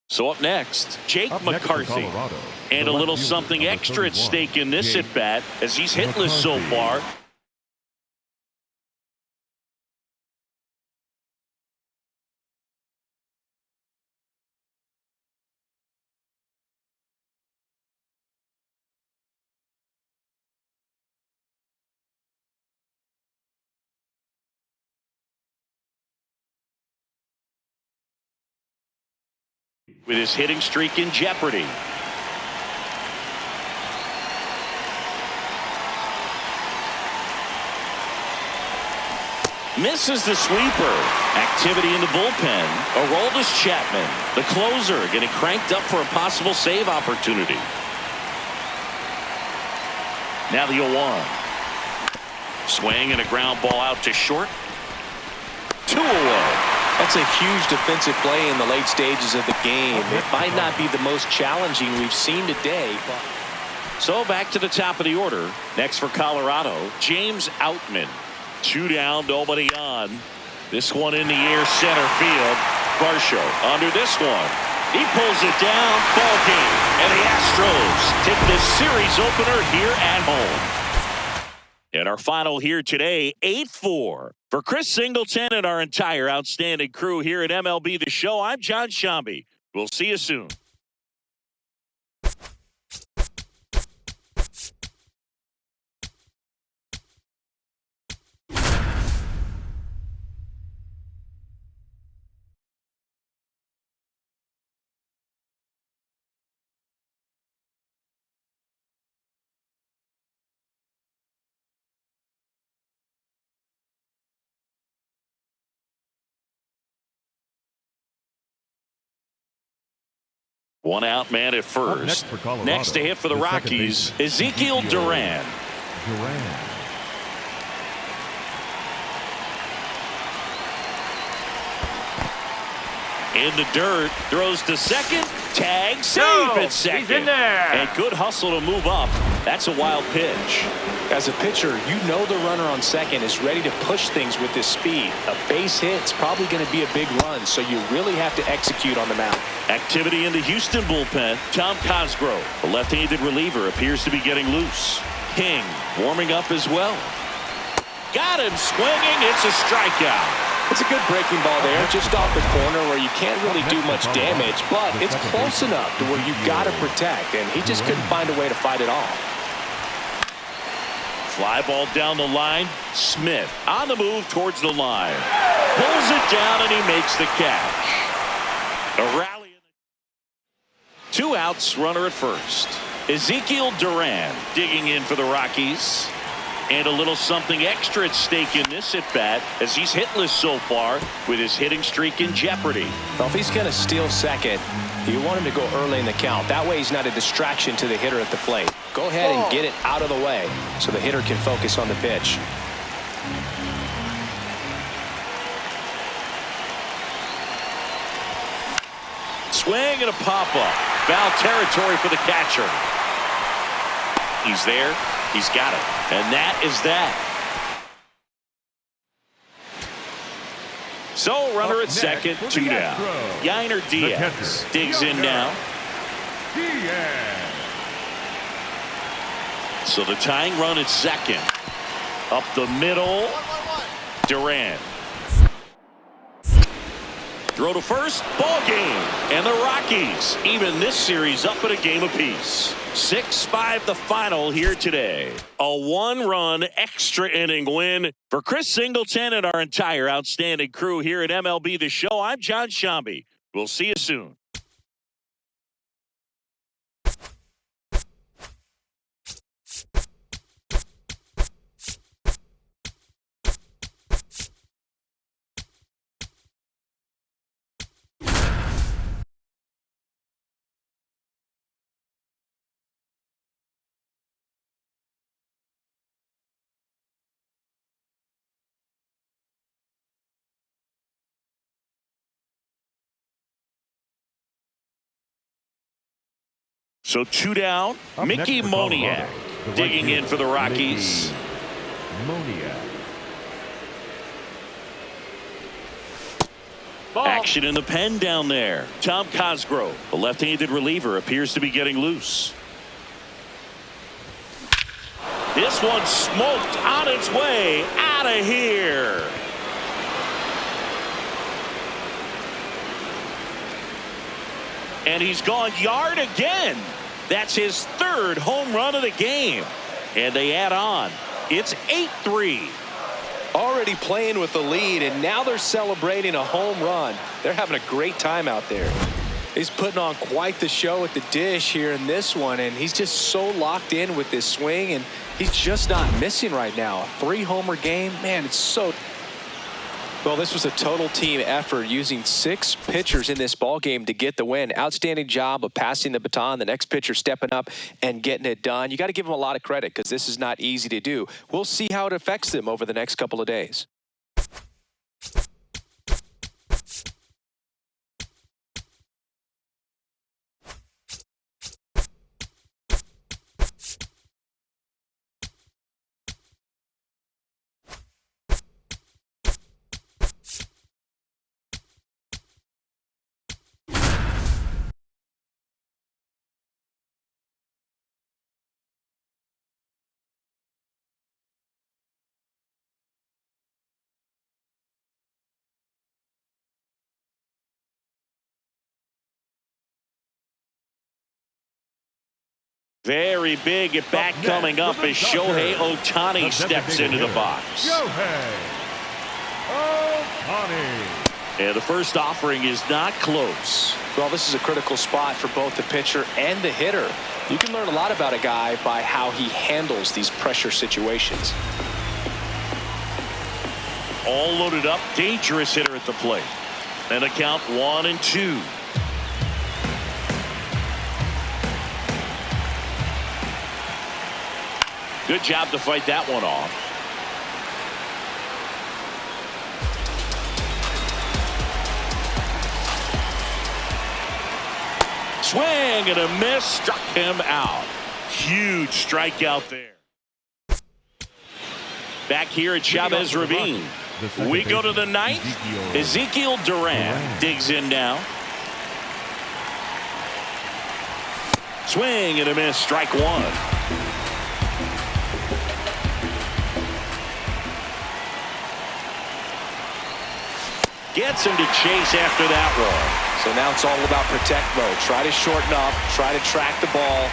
So up next, Jake McCarthy. And a little something extra at stake in this at-bat as he's hitless so far. With his hitting streak in jeopardy. Misses the sweeper. Activity in the bullpen. Aroldis Chapman, the closer, getting cranked up for a possible save opportunity. Now the 0-1. Swing and a ground ball out to short. 2 away. That's a huge defensive play in the late stages of the game. It might not be the most challenging we've seen today. So back to the top of the order. Next for Colorado, James Outman. 2 down, nobody on. This one in the air, center field. Varsho under this one. He pulls it down. Ball game. And the Astros take this series opener here at home. And our final here today, 8-4. For Chris Singleton and our entire outstanding crew here at MLB The Show, I'm John Shambi. We'll see you soon. One out man at first. Next to hit for the Rockies, Ezekiel Duran. In the dirt, throws to second, tag, safe at second. He's in there. And good hustle to move up. That's a wild pitch. As a pitcher, you know the runner on second is ready to push things with his speed. A base hit's probably going to be a big run, so you really have to execute on the mound. Activity in the Houston bullpen. Tom Cosgrove, the left-handed reliever, appears to be getting loose. King warming up as well. Got him swinging. It's a strikeout. It's a good breaking ball there, just off the corner where you can't really do much damage, but it's close enough to where you've got to protect, and he just couldn't find a way to fight it off. Fly ball down the line. Smith on the move towards the line. Pulls it down, and he makes the catch. A rally. 2 outs, runner at first. Ezekiel Duran digging in for the Rockies. And a little something extra at stake in this at-bat as he's hitless so far with his hitting streak in jeopardy. Well, if he's going to steal second, you want him to go early in the count. That way he's not a distraction to the hitter at the plate. Go ahead and get it out of the way so the hitter can focus on the pitch. Swing and a pop-up. Foul territory for the catcher. He's there. He's got it. And that is that. So runner at second, 2 down. Yainer Diaz digs in now. So the tying run at second. Up the middle. Duran. Throw to first, ball game. And the Rockies even this series up at a game apiece. 6-5 the final here today. A 1-run extra inning win for Chris Singleton and our entire outstanding crew here at MLB The Show. I'm John Shambi. We'll see you soon. So 2 down. Mickey Moniak digging in for the Rockies. Action in the pen down there. Tom Cosgrove, the left-handed reliever, appears to be getting loose. This one smoked on its way out of here. And he's gone yard again. That's his third home run of the game. And they add on. It's 8-3. Already playing with the lead, and now they're celebrating a home run. They're having a great time out there. He's putting on quite the show at the dish here in this one, and he's just so locked in with this swing, and he's just not missing right now. A 3-homer game, man, it's so... Well, this was a total team effort, using 6 pitchers in this ball game to get the win. Outstanding job of passing the baton, the next pitcher stepping up and getting it done. You got to give them a lot of credit because this is not easy to do. We'll see how it affects them over the next couple of days. Very big at bat coming up as Shohei Ohtani steps into the box. Shohei Ohtani. And the first offering is not close. Well, this is a critical spot for both the pitcher and the hitter. You can learn a lot about a guy by how he handles these pressure situations. All loaded up, dangerous hitter at the plate. And a count 1-2. Good job to fight that one off. Swing and a miss, struck him out. Huge strikeout there. Back here at Chavez Ravine. We go to the ninth. Ezekiel Duran digs in now. Swing and a miss, strike one. Gets him to chase after that one. So now it's all about protect mode. Try to shorten up, try to track the ball,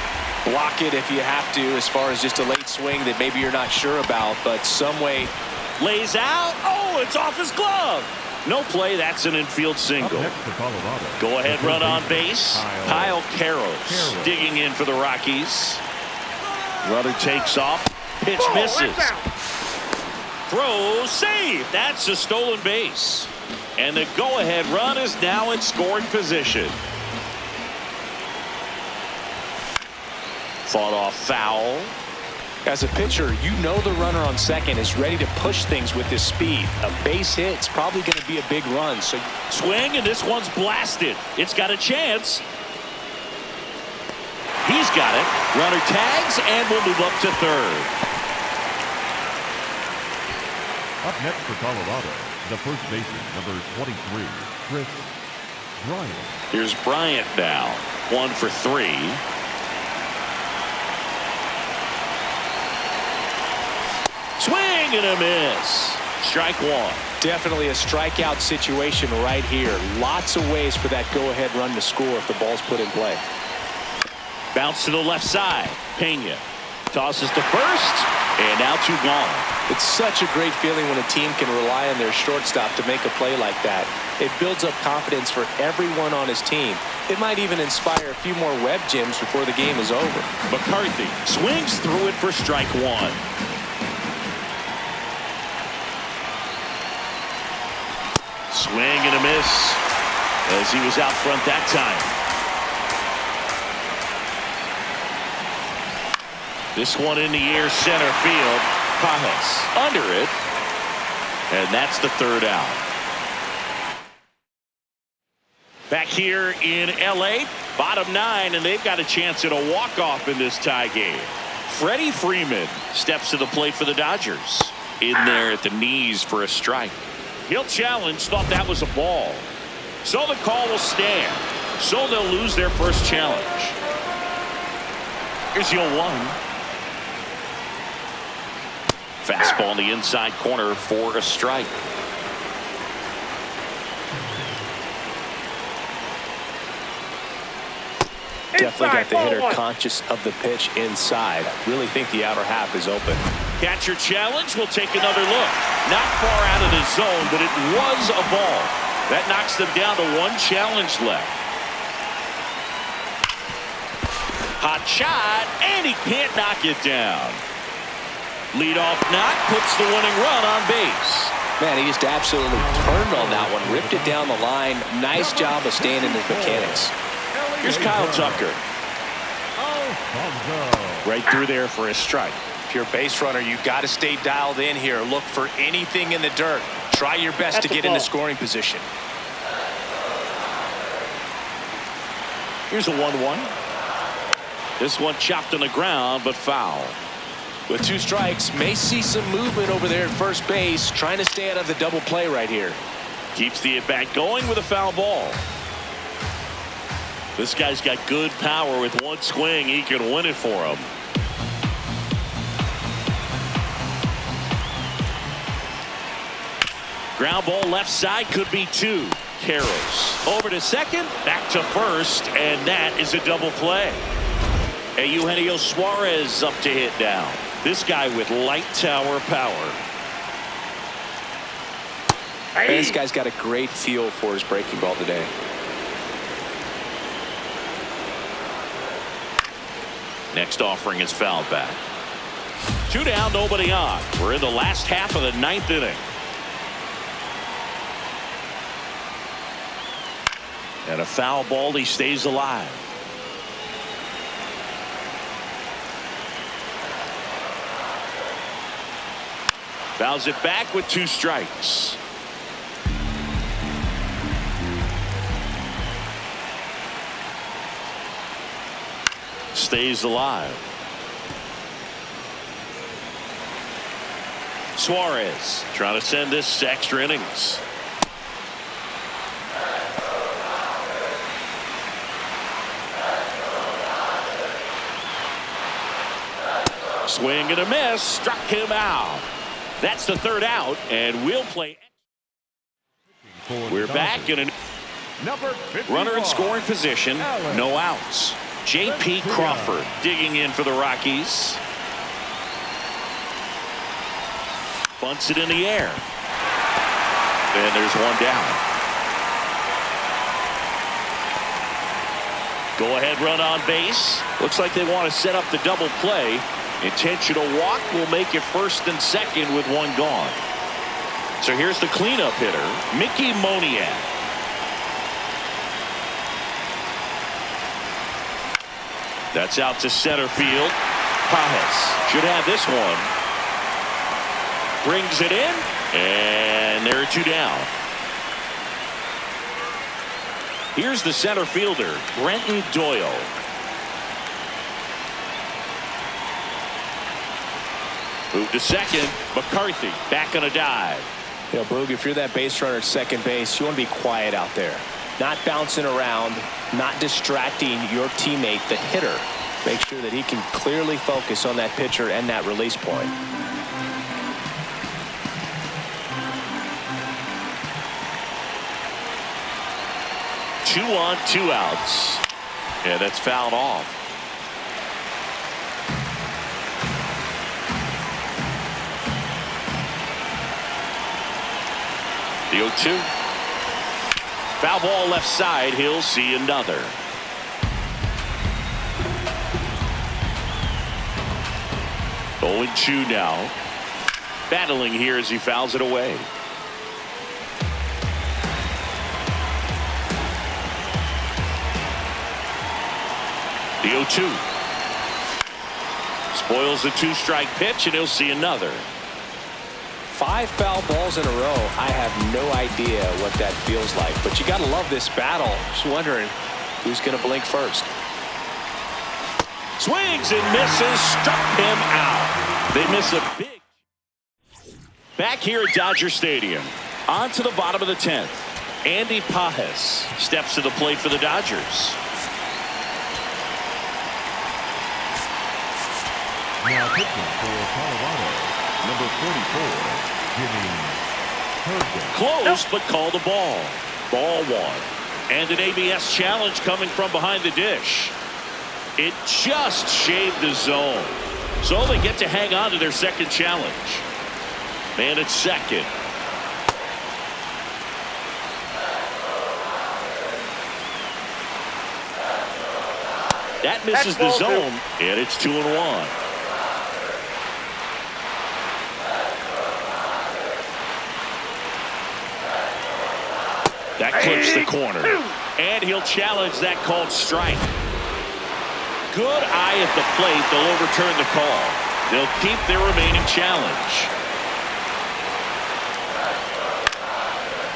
block it if you have to, as far as just a late swing that maybe you're not sure about, but some way. Lays out. Oh, it's off his glove. No play. That's an infield single. Go ahead run on base. Kyle Carroll's digging in for the Rockies. Runner takes off. Pitch misses. Throw, save. That's a stolen base. And the go-ahead run is now in scoring position. Fought off foul. As a pitcher, you know the runner on second is ready to push things with his speed. A base hit's probably going to be a big run. So swing, and this one's blasted. It's got a chance. He's got it. Runner tags and will move up to third. Up next for Colorado, the first baseman, number 23, Chris Bryant. Here's Bryant now. 1 for 3. Swing and a miss. Strike one. Definitely a strikeout situation right here. Lots of ways for that go-ahead run to score if the ball's put in play. Bounce to the left side. Pena tosses to first, and now 2 gone. It's such a great feeling when a team can rely on their shortstop to make a play like that. It builds up confidence for everyone on his team. It might even inspire a few more web gems before the game is over. McCarthy swings through it for strike one. Swing and a miss as he was out front that time. This one in the air, center field. Pajes under it, and that's the third out. Back here in LA, bottom 9, and they've got a chance at a walk-off in this tie game. Freddie Freeman steps to the plate for the Dodgers. In there at the knees for a strike. He'll challenge, thought that was a ball. So the call will stand. So they'll lose their first challenge. Here's your 1. Fastball in the inside corner for a strike. Definitely got the hitter conscious of the pitch inside. Really think the outer half is open. Catcher challenge. We'll take another look. Not far out of the zone, but it was a ball. That knocks them down to 1 challenge left. Hot shot, and he can't knock it down. Leadoff knock puts the winning run on base. Man, he just absolutely turned on that one. Ripped it down the line. Nice job of staying in his mechanics. Here's Kyle Tucker. Right through there for a strike. If you're a base runner, you got to stay dialed in here. Look for anything in the dirt. Try your best to get into scoring position. Here's a 1-1. This one chopped on the ground, but foul. With 2 strikes, may see some movement over there at first base. Trying to stay out of the double play right here. Keeps the at-bat going with a foul ball. This guy's got good power. With 1 swing, he can win it for him. Ground ball left side, could be 2. Carroll's over to second, back to first, and that is a double play. Eugenio Suarez up to hit now. This guy with light tower power. This guy's got a great feel for his breaking ball today. Next offering is fouled back. 2 down, nobody on. We're in the last half of the 9th inning. And a foul ball, he stays alive. Fouls it back with 2 strikes. Stays alive. Suarez trying to send this to extra innings. Swing and a miss, struck him out. That's the 3rd out, and we'll play. We're back in a runner in scoring position, no outs. J.P. Crawford digging in for the Rockies. Bunts it in the air. And there's 1 down. Go ahead run on base. Looks like they want to set up the double play. Intentional walk will make it first and second with 1 gone. So here's the cleanup hitter, Mickey Moniak. That's out to center field. Pajes should have this one. Brings it in, and there are 2 down. Here's the center fielder, Brenton Doyle. Move to second. McCarthy back on a dive. You know, Boog, if you're that base runner at second base, you want to be quiet out there. Not bouncing around, not distracting your teammate, the hitter. Make sure that he can clearly focus on that pitcher and that release point. Two on, 2 outs. Yeah, that's fouled off. The 0-2. Foul ball left side. He'll see another. Oh, 0-2 now. Battling here as he fouls it away. The 0-2. Spoils the 2-strike pitch, and he'll see another. 5 foul balls in a row. I have no idea what that feels like, but you got to love this battle. Just wondering who's going to blink first. Swings and misses, struck him out. They miss a big. Back here at Dodger Stadium. On to the bottom of the 10th. Andy Pajes steps to the plate for the Dodgers. Now pitching for Colorado, number 44, Jimmy Herndon. Close, but called a ball. Ball one. And an ABS challenge coming from behind the dish. It just shaved the zone. So they get to hang on to their second challenge. Man at second. That misses the zone, and it's 2-1. That clips the corner. And he'll challenge that called strike. Good eye at the plate. They'll overturn the call. They'll keep their remaining challenge.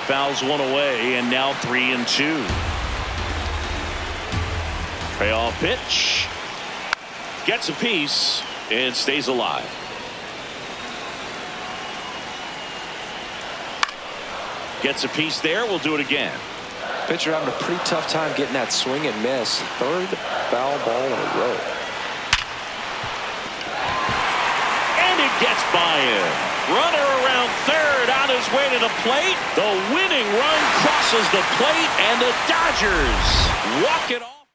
Fouls one away, and now 3-2. Payoff pitch. Gets a piece and stays alive. Gets a piece there. We'll do it again. Pitcher having a pretty tough time getting that swing and miss. Third foul ball in a row. And it gets by him. Runner around third on his way to the plate. The winning run crosses the plate, and the Dodgers walk it off.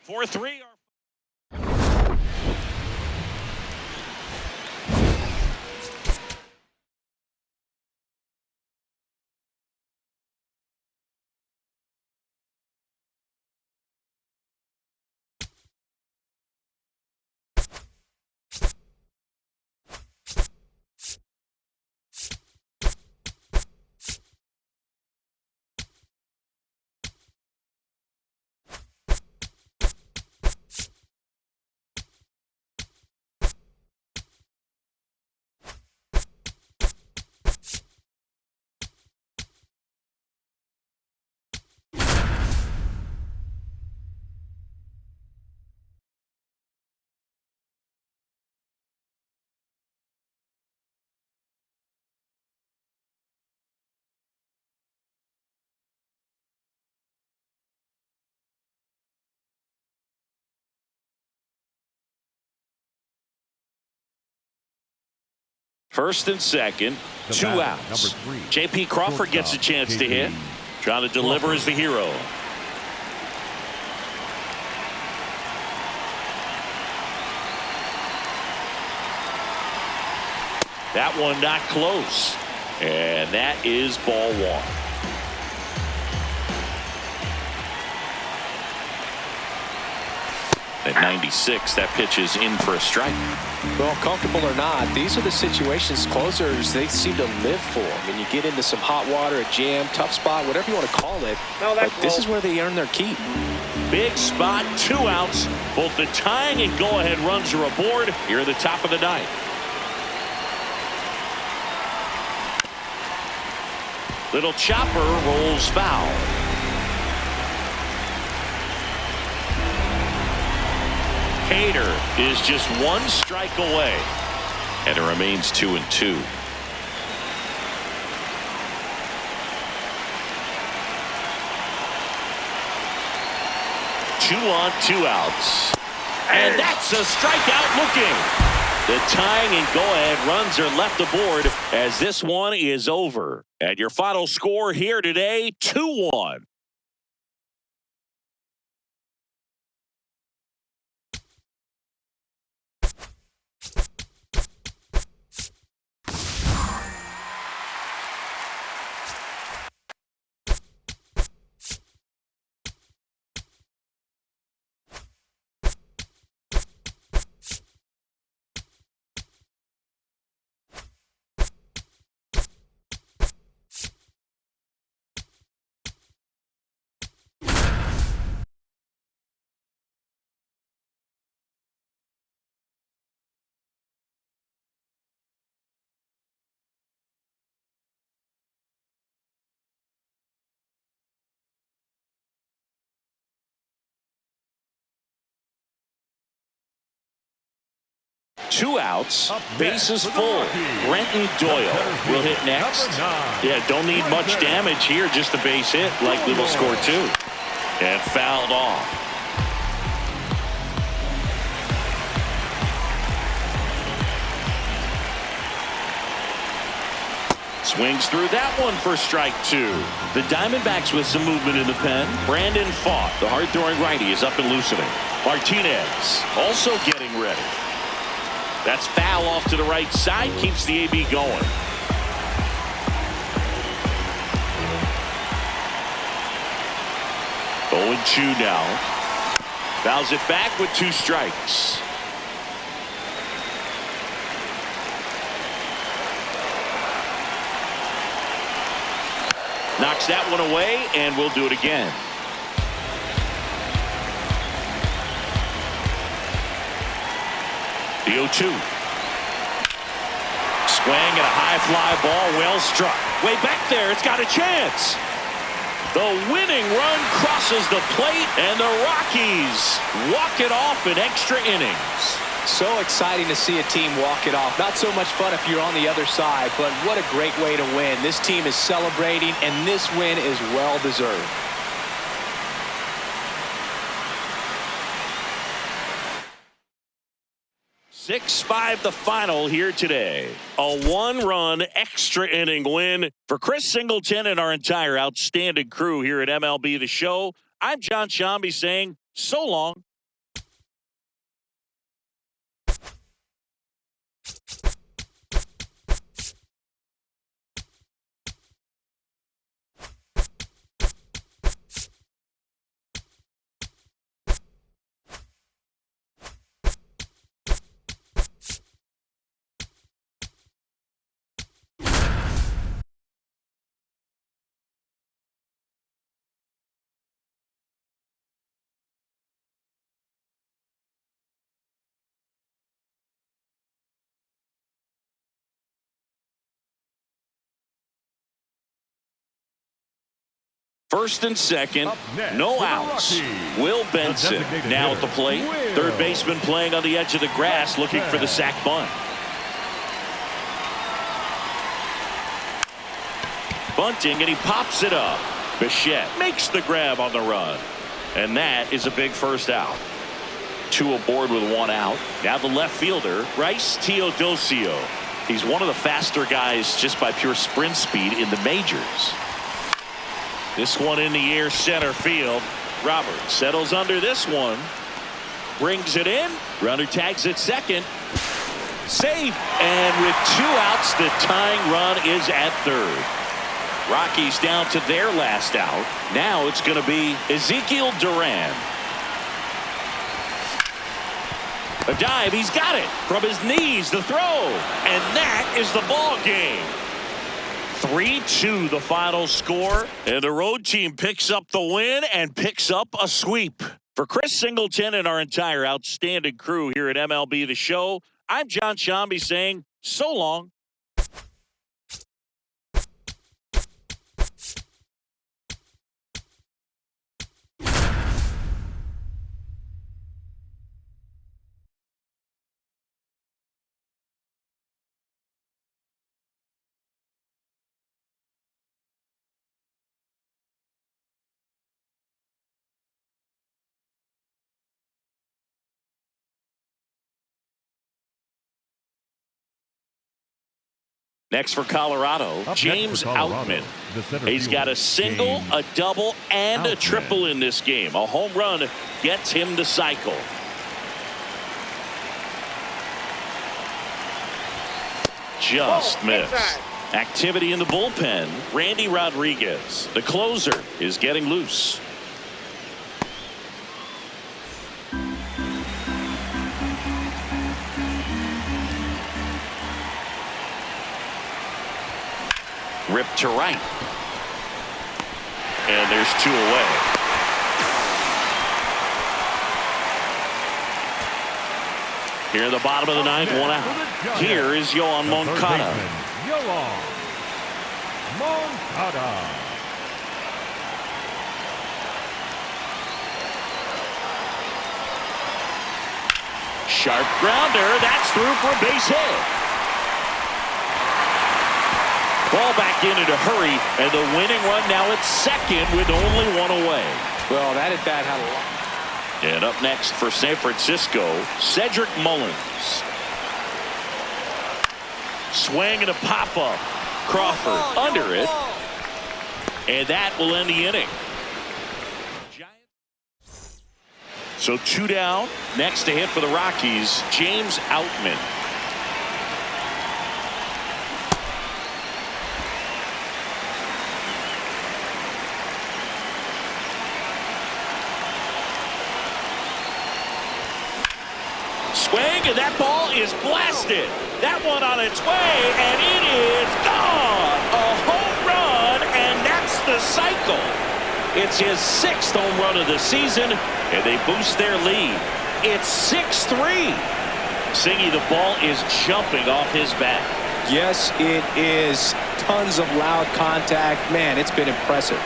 4-3. First and second, The 2 batter, outs. number 3, J.P. Crawford gets a chance to hit. Trying to deliver as the hero. That one not close. And that is ball one. At 96, that pitch is in for a strike. Well, comfortable or not, these are the situations closers they seem to live for. I mean, you get into some hot water, a jam, tough spot, whatever you want to call it. No, but this is where they earn their keep. Big spot, 2 outs. Both the tying and go-ahead runs are aboard here at the top of the ninth. Little chopper rolls foul. Hader is just 1 strike away, and it remains 2-2. Two on, 2 outs, and that's a strikeout looking. The tying and go-ahead runs are left aboard as this one is over. And your final score here today, 2-1. 2 outs, bases full. Brenton Doyle will hit next. Yeah, don't need much damage here, just a base hit. Likely will score 2. And fouled off. Swings through that one for strike 2. The Diamondbacks with some movement in the pen. Brandon Pfaadt, the hard-throwing righty, is up and loosening. Martinez also getting ready. That's foul off to the right side, keeps the AB going. Oh, 2 now. Fouls it back with 2 strikes. Knocks that one away, and we'll do it again. The 0-2. Swing and a high fly ball, well struck. Way back there, it's got a chance. The winning run crosses the plate, and the Rockies walk it off in extra innings. So exciting to see a team walk it off. Not so much fun if you're on the other side, but what a great way to win. This team is celebrating, and this win is well deserved. Six-5 the final here today. A 1-run extra inning win for Chris Singleton and our entire outstanding crew here at MLB The Show. I'm John Shambi saying so long. First and second, no outs. Will Benson now at the plate. Third baseman playing on the edge of the grass, looking for the sac bunt. Bunting, and he pops it up. Bichette makes the grab on the run. And that is a big first out. 2 aboard with 1 out. Now the left fielder, Bryce Teodosio. He's one of the faster guys just by pure sprint speed in the majors. This one in the air, center field. Roberts settles under this one. Brings it in. Runner tags at second. Safe. And with 2 outs, the tying run is at third. Rockies down to their last out. Now it's going to be Ezekiel Duran. A dive. He's got it. From his knees, the throw. And that is the ball game. 3-2 the final score, and the road team picks up the win and picks up a sweep. For Chris Singleton and our entire outstanding crew here at MLB The Show, I'm John Shambi saying so long. Next for Colorado, James Outman. He's got a single, a double, and a triple in this game. A home run gets him the cycle. Just missed. Activity in the bullpen. Randy Rodriguez, the closer, is getting loose. Ripped to right. And there's 2 away. Here in the bottom of the 9th, 1 out. Here is Yoan Moncada. Yoan Moncada. Sharp grounder. That's through for a base hit. Ball back in a hurry, and the winning run now at second with only one away. Well, that at bat had a lot. And up next for San Francisco, Cedric Mullins. Swing and a pop-up. Crawford under it. And that will end the inning. So 2 down. Next to hit for the Rockies, James Outman. Swing, and that ball is blasted. That one on its way, and it is gone. A home run, and that's the cycle. It's his 6th home run of the season, and they boost their lead. It's 6-3. Singy, the ball is jumping off his bat. Yes, it is. Tons of loud contact. Man, it's been impressive.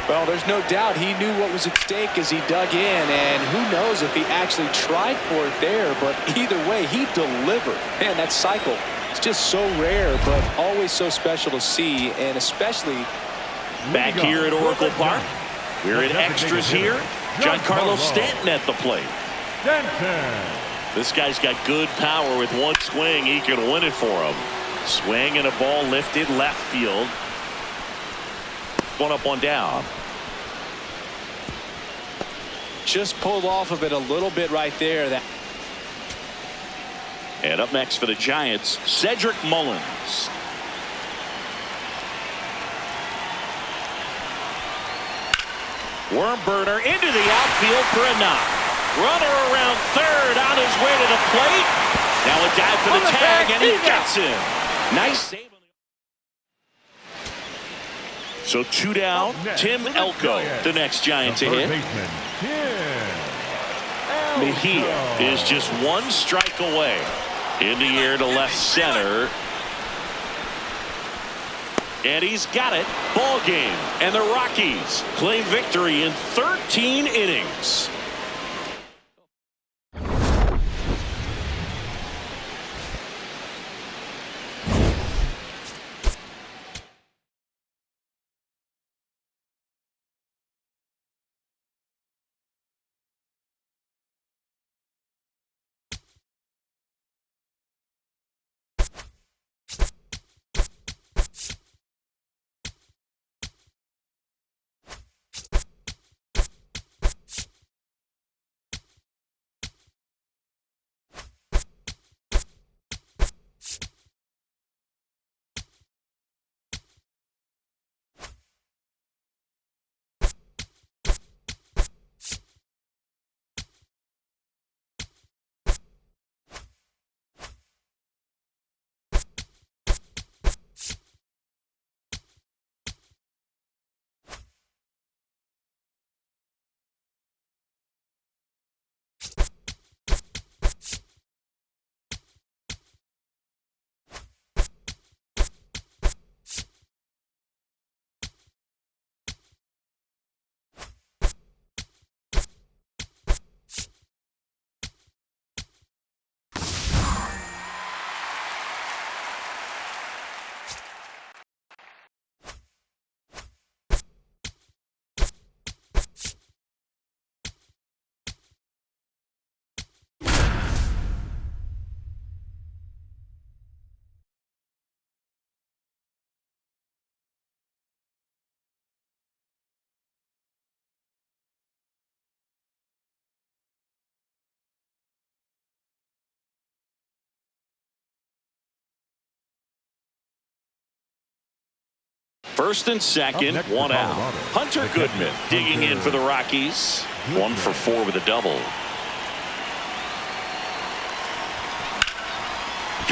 Well, there's no doubt he knew what was at stake as he dug in, and who knows if he actually tried for it there, but either way, he delivered. Man, that cycle is just so rare, but always so special to see, and especially back here at Oracle Park. We're in extras here. Giancarlo Stanton at the plate. This guy's got good power. With one swing, he can win it for him. Swing and a ball lifted left field. One up, one down. Just pulled off of it a little bit right there. And up next for the Giants, Cedric Mullins. Worm burner into the outfield for a knock. Runner around third on his way to the plate. Now a dive for the tag, and he gets him. Nice save. So 2 down. Tim Elko, the next Giant to hit. Mejia is just 1 strike away. In the air to left center. And he's got it. Ball game. And the Rockies claim victory in 13 innings. First and second, 1 out. Hunter Goodman digging in for the Rockies. 1 for 4 with a double.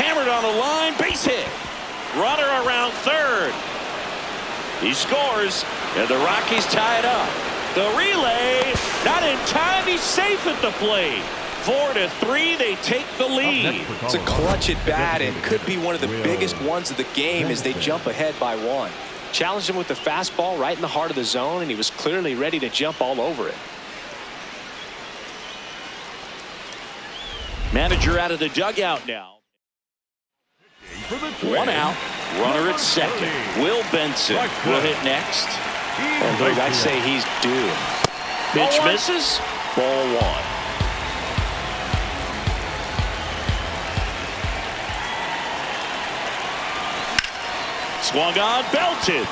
Hammered on the line, base hit. Runner around third. He scores, and the Rockies tie it up. The relay, not in time. He's safe at the plate. 4-3, they take the lead. It's a clutch at bat and could be one of the biggest ones of the game as they jump ahead by 1. Challenged him with the fastball right in the heart of the zone, and he was clearly ready to jump all over it. Manager out of the dugout now. One out. Runner at second. Will Benson will hit next. And Greg, I'd say he's due. Pitch misses. Ball one. Swung on, belted.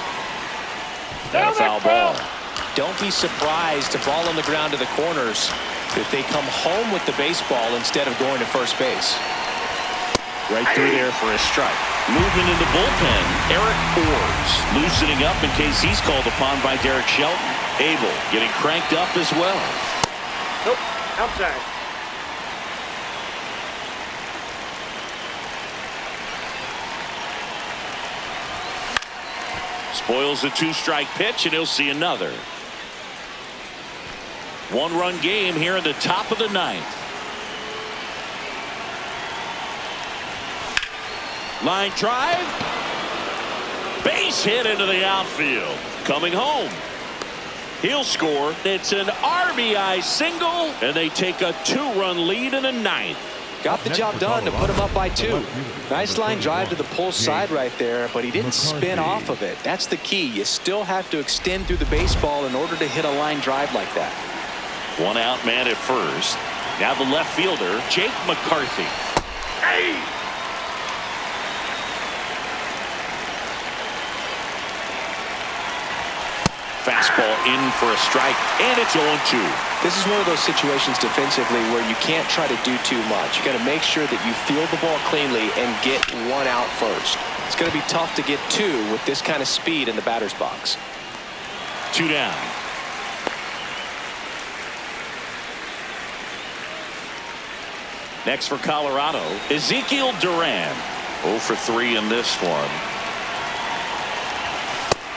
And a foul ball. Don't be surprised, a ball on the ground to the corners, if they come home with the baseball instead of going to first base. Right through there for a strike. Movement in the bullpen. Eric Forbes loosening up in case he's called upon by Derek Shelton. Abel getting cranked up as well. Nope, outside. Spoils a two-strike pitch, and he'll see another. One-run game here in the top of the ninth. Line drive. Base hit into the outfield. Coming home. He'll score. It's an RBI single, and they take a two-run lead in the ninth. Got the job done to put him up by 2. Nice line drive to the pull side right there, but he didn't spin off of it. That's the key. You still have to extend through the baseball in order to hit a line drive like that. One out man at first. Now the left fielder, Jake McCarthy. Hey! Fastball in for a strike, and it's 0-2. This is one of those situations defensively where you can't try to do too much. You got to make sure that you field the ball cleanly and get one out first. It's going to be tough to get 2 with this kind of speed in the batter's box. 2 down. Next for Colorado, Ezekiel Duran. 0 for 3 in this one.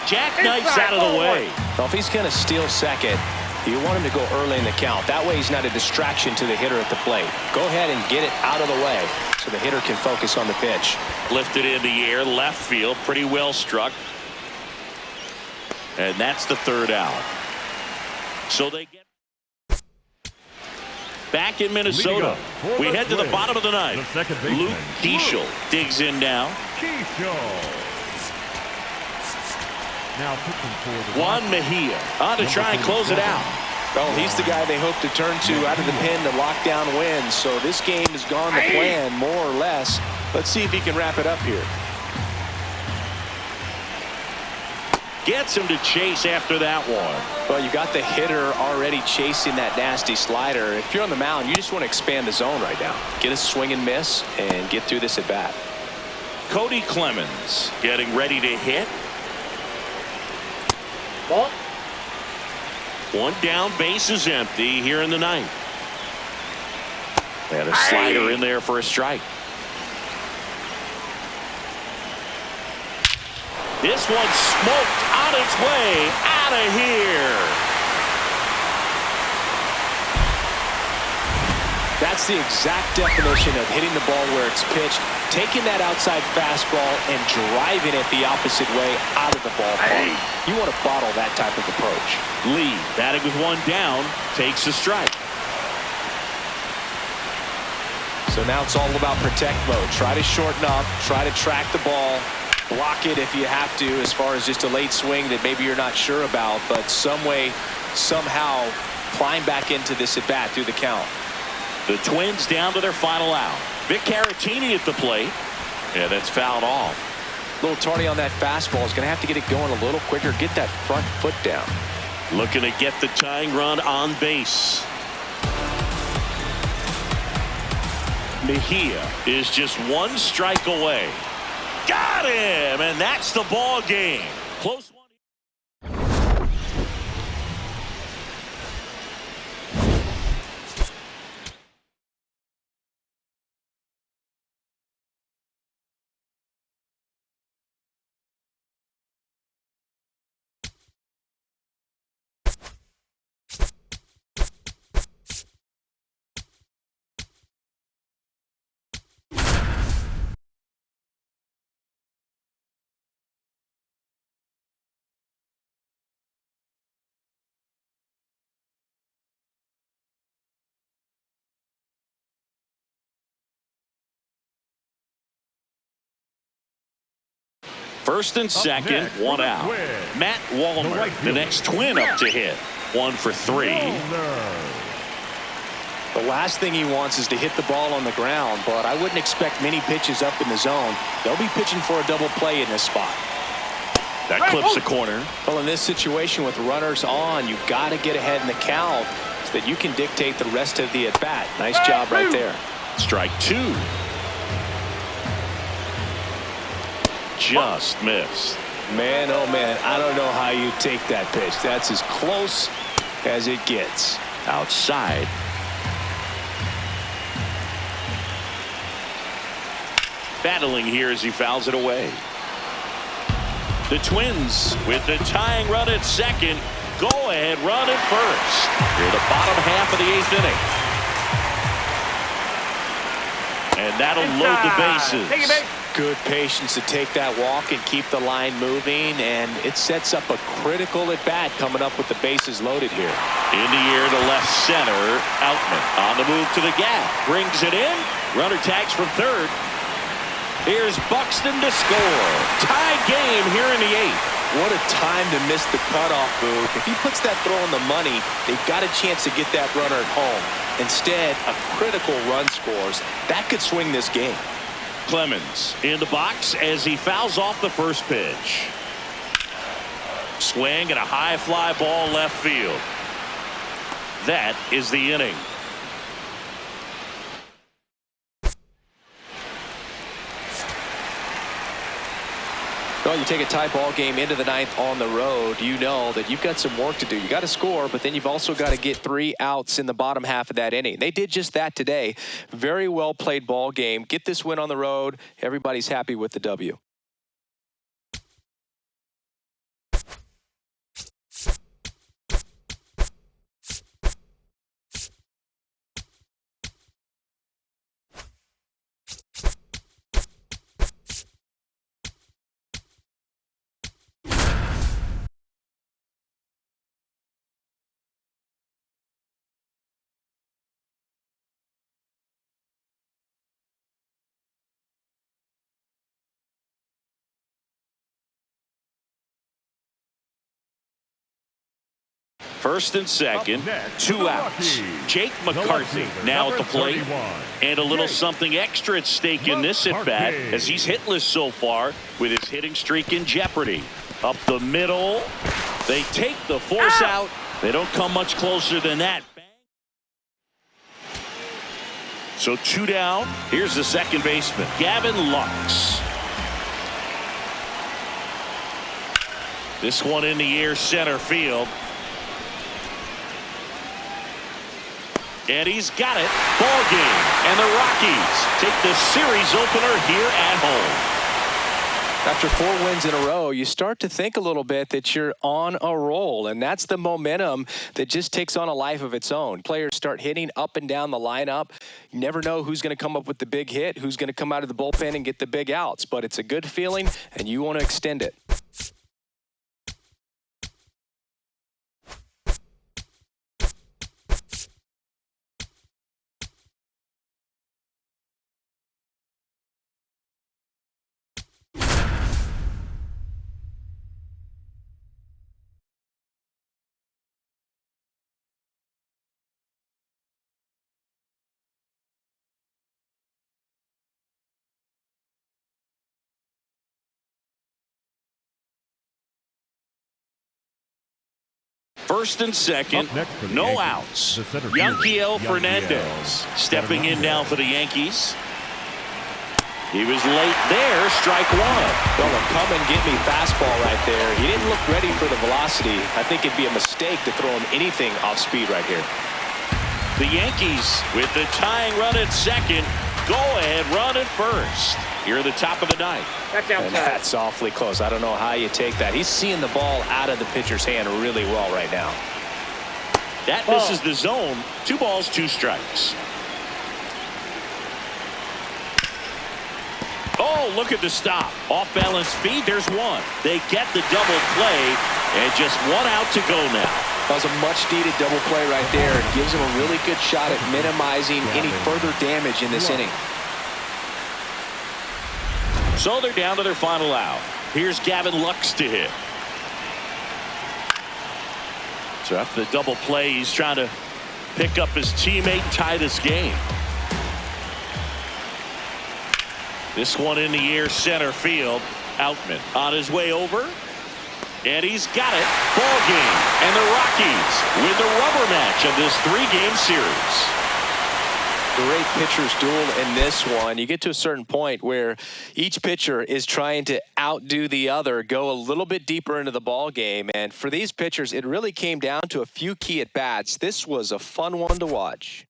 Jackknifes out of the way. Well, if he's going to steal second, you want him to go early in the count. That way he's not a distraction to the hitter at the plate. Go ahead and get it out of the way so the hitter can focus on the pitch. Lifted in the air, left field, pretty well struck. And that's the third out. So they get back in Minnesota. We head to the bottom of the ninth. Luke Diesel digs in now. Now pitching for the Juan Mejia on to try and close it out. Well, he's the guy they hope to turn to out of the pen to lock down wins. So this game has gone to plan more or less. Let's see if he can wrap it up here. Gets him to chase after that one. Well, you got the hitter already chasing that nasty slider. If you're on the mound, you just want to expand the zone right now. Get a swing and miss and get through this at bat. Cody Clemens getting ready to hit. Ball. One down, base is empty here in the ninth. They had a slider in there for a strike. This one smoked on its way out of here. That's the exact definition of hitting the ball where it's pitched, taking that outside fastball and driving it the opposite way out of the ballpark. You want to bottle that type of approach. Lee, batting with one down, takes a strike. So now it's all about protect mode. Try to shorten up, try to track the ball, block it if you have to as far as just a late swing that maybe you're not sure about, but some way, somehow climb back into this at bat through the count. The Twins down to their final out. Vic Caratini at the plate. Yeah, that's fouled off. A little tardy on that fastball. Is going to have to get it going a little quicker. Get that front foot down. Looking to get the tying run on base. Mejia is just one strike away. Got him, and that's the ball game. Close. First and second, next, one out. Twin. Matt Wallner, right the next Twin up to hit. 1 for 3. The last thing he wants is to hit the ball on the ground, but I wouldn't expect many pitches up in the zone. They'll be pitching for a double play in this spot. That clips the corner. Well, in this situation with runners on, you've got to get ahead in the count so that you can dictate the rest of the at-bat. Nice job right there. Strike 2. Just missed. Man, oh man, I don't know how you take that pitch. That's as close as it gets. Outside. Battling here as he fouls it away. The Twins with the tying run at second. Go ahead run at first. Here the bottom half of the 8th inning. And that'll load the bases. Take it back. Good patience to take that walk and keep the line moving, and it sets up a critical at bat coming up with the bases loaded here. In the air to left center. Outman on the move to the gap. Brings it in. Runner tags from third. Here's Buxton to score. Tie game here in the 8th. What a time to miss the cutoff, Boo. If he puts that throw on the money, they've got a chance to get that runner at home. Instead, a critical run scores. That could swing this game. Clemens in the box as he fouls off the first pitch. Swing and a high fly ball left field. That is the inning. Well, you take a tie ball game into the 9th on the road, you know that you've got some work to do. You got to score, but then you've also got to get 3 outs in the bottom half of that inning. They did just that today. Very well played ball game. Get this win on the road. Everybody's happy with the W. First and second, 2 outs. Jake McCarthy now at the plate. And a little something extra at stake in this at bat as he's hitless so far with his hitting streak in jeopardy. Up the middle. They take the force out. They don't come much closer than that. So 2 down. Here's the second baseman, Gavin Lux. This one in the air center field. And he's got it. Ball game. And the Rockies take the series opener here at home. After 4 wins in a row, you start to think a little bit that you're on a roll, and that's the momentum that just takes on a life of its own. Players start hitting up and down the lineup. You never know who's going to come up with the big hit, who's going to come out of the bullpen and get the big outs, but it's a good feeling, and you want to extend it. First and second, no outs. Yanquiel Fernandez stepping in now for the Yankees. He was late there, strike 1. Well, a come and get me fastball right there. He didn't look ready for the velocity. I think it'd be a mistake to throw him anything off speed right here. The Yankees with the tying run at second. Go ahead run at first. Here at the top of the 9th. That's outside. And that's awfully close. I don't know how you take that. He's seeing the ball out of the pitcher's hand really well right now. That misses the zone. 2 balls, 2 strikes. Oh, look at the stop. Off balance speed. There's 1. They get the double play, and just 1 out to go now. That was a much-needed double play right there. It gives him a really good shot at minimizing any further damage in this inning. So they're down to their final out. Here's Gavin Lux to hit. So after the double play, he's trying to pick up his teammate and tie this game. This one in the air, center field. Outman on his way over. And he's got it. Ball game. And the Rockies win the rubber match of this 3-game series. Great pitchers duel in this one. You get to a certain point where each pitcher is trying to outdo the other, go a little bit deeper into the ball game. And for these pitchers, it really came down to a few key at-bats. This was a fun one to watch.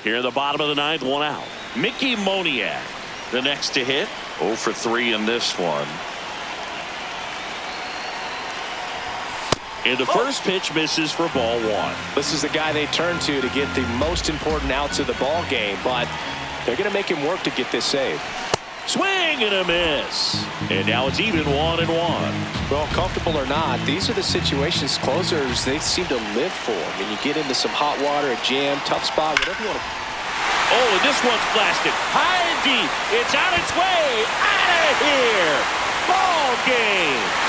Here in the bottom of the ninth, 1 out. Mickey Moniak, the next to hit. 0 for 3 in this one. And the first pitch misses for ball 1. This is the guy they turn to get the most important outs of the ball game, but they're going to make him work to get this save. Swing and a miss. And now it's even 1-1. Well, comfortable or not, these are the situations closers they seem to live for. I mean, you get into some hot water, a jam, tough spot, whatever you want to. Oh, and this one's blasted high and deep. It's on its way out of here. Ball game.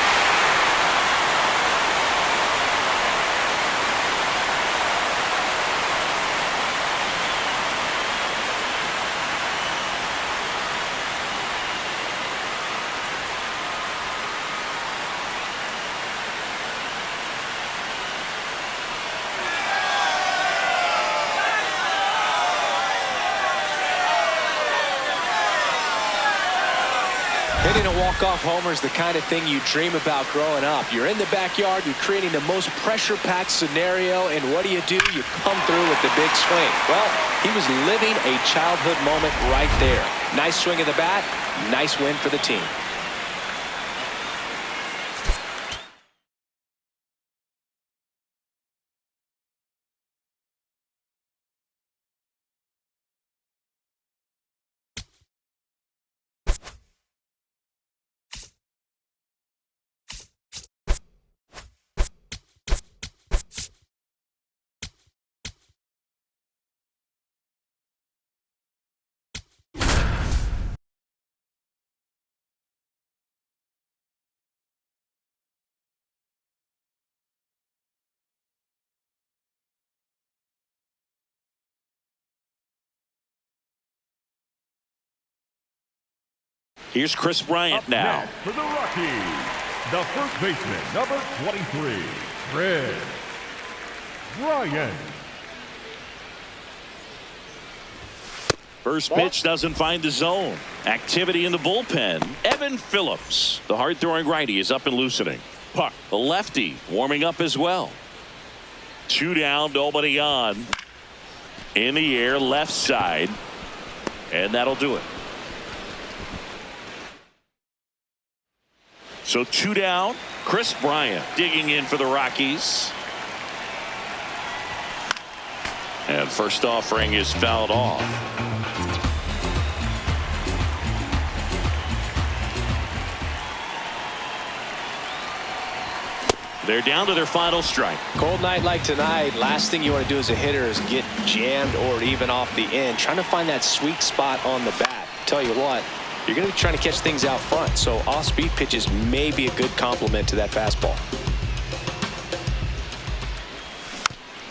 Hitting a walk-off homer is the kind of thing you dream about growing up. You're in the backyard, you're creating the most pressure-packed scenario, and what do? You come through with the big swing. Well, he was living a childhood moment right there. Nice swing of the bat, nice win for the team. Here's Chris Bryant Up now. next for the Rockies, the first baseman, number 23, Chris Bryant. First pitch doesn't find the zone. Activity in the bullpen. Evan Phillips, the hard-throwing righty, is up and loosening. Puck, the lefty, warming up as well. 2 down, nobody on. In the air, left side. And that'll do it. So 2 down. Chris Bryant digging in for the Rockies. And first offering is fouled off. They're down to their final strike. Cold night like tonight, last thing you want to do as a hitter is get jammed or even off the end. Trying to find that sweet spot on the bat. Tell you what, you're going to be trying to catch things out front, so off-speed pitches may be a good complement to that fastball.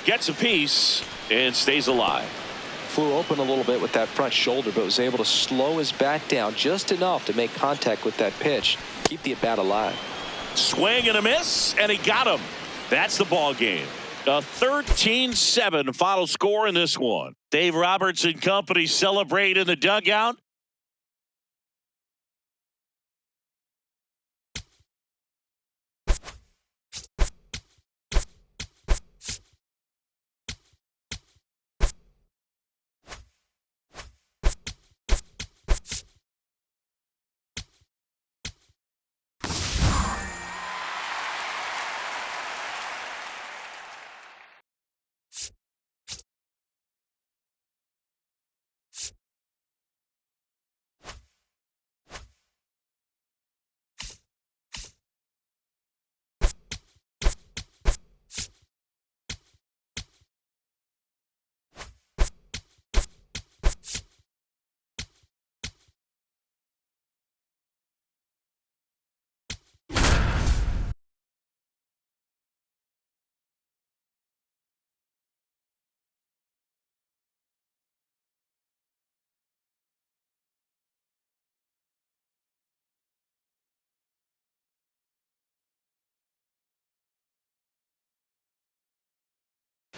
Gets a piece and stays alive. Flew open a little bit with that front shoulder, but was able to slow his bat down just enough to make contact with that pitch. Keep the at-bat alive. Swing and a miss, and he got him. That's the ball game. A 13-7 final score in this one. Dave Roberts and company celebrate in the dugout.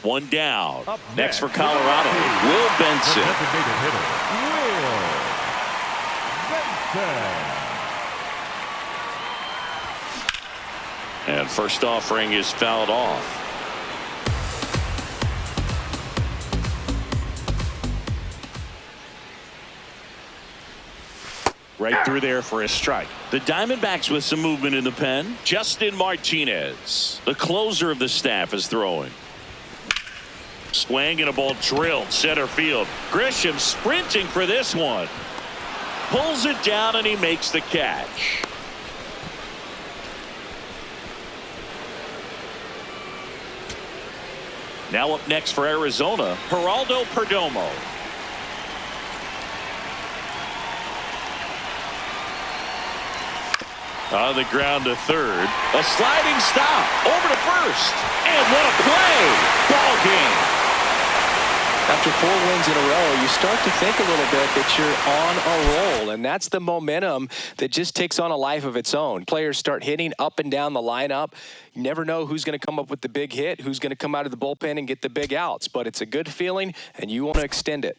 One down. Next for Colorado, Will Benson. Designated hitter, Will Benson. And first offering is fouled off. Right through there for a strike. The Diamondbacks with some movement in the pen. Justin Martinez, the closer of the staff, is throwing. Swing and a ball drilled center field. Grisham sprinting for this one. Pulls it down and he makes the catch. Now up next for Arizona, Geraldo Perdomo. On the ground to third. A sliding stop over to first. And what a play. Ball game. After 4 wins in a row, you start to think a little bit that you're on a roll, and that's the momentum that just takes on a life of its own. Players start hitting up and down the lineup. You never know who's going to come up with the big hit, who's going to come out of the bullpen and get the big outs, but it's a good feeling, and you want to extend it.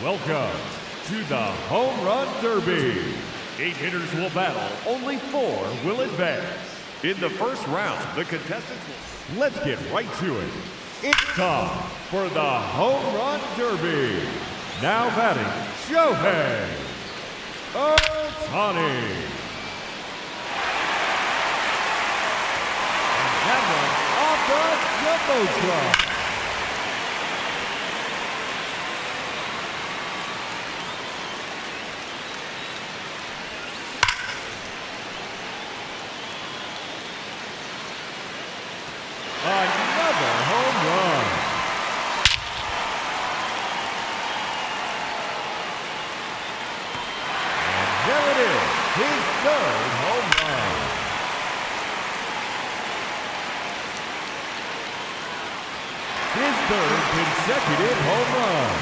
Welcome to the Home Run Derby. 8 hitters will battle, only 4 will advance. In the first round, the contestants will... Let's get right to it. It's time for the Home Run Derby. Now batting, Shohei Ohtani. And that one off the Jumbotron. Another home run. And there it is, his 3rd home run. His 3rd consecutive home run.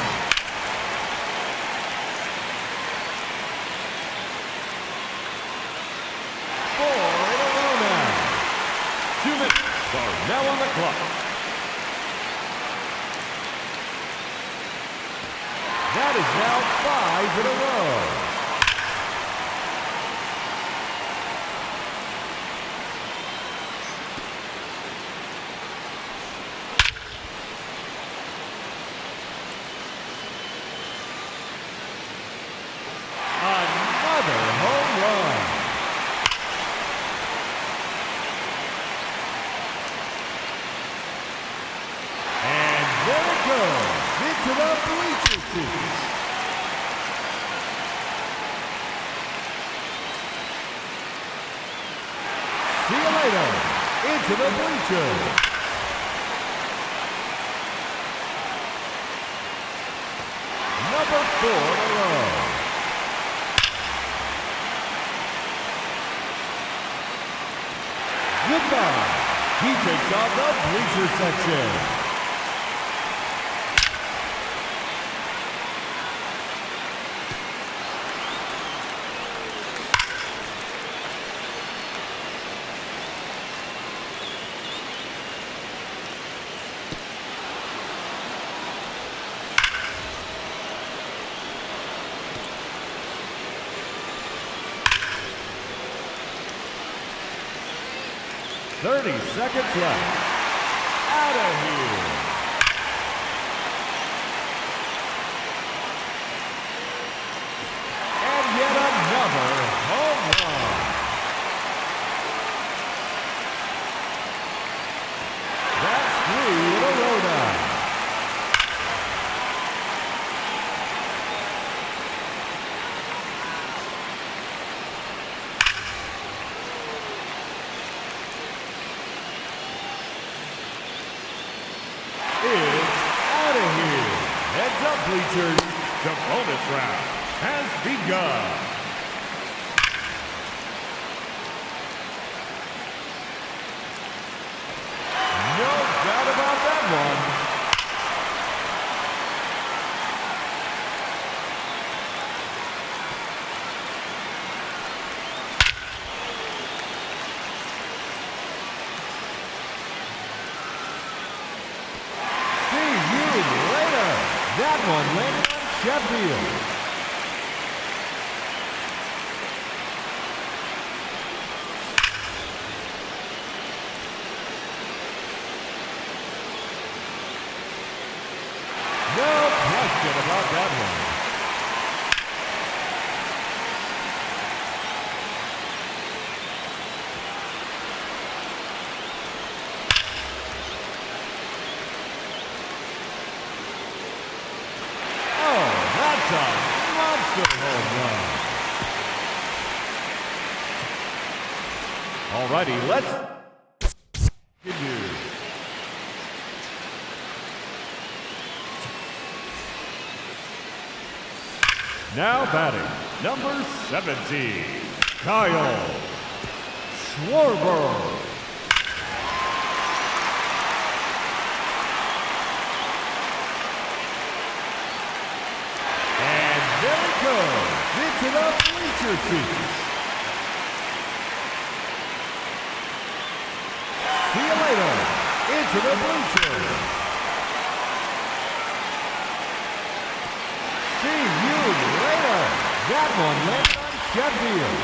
Four in a row now. 2 minutes are now on the clock. That is now 5 in a row. Another home run. And there it goes, into the bleacher seats. See you later, into the bleachers. Number 4 in a row. Goodbye. He takes off the bleacher section. Thirty seconds left. Out of here. And yet another home run. That's 3 in a row now. It's out of here. Heads up, bleachers. The bonus round has begun. No doubt about that one. That one landed on Sheffield. No question about that one. That's a monster home run. All righty, let's continue. Now batting, number 17, Kyle Schwarber. There it goes, into the bleacher seats. See you later, into the bleachers. See That one landed on Sheffield.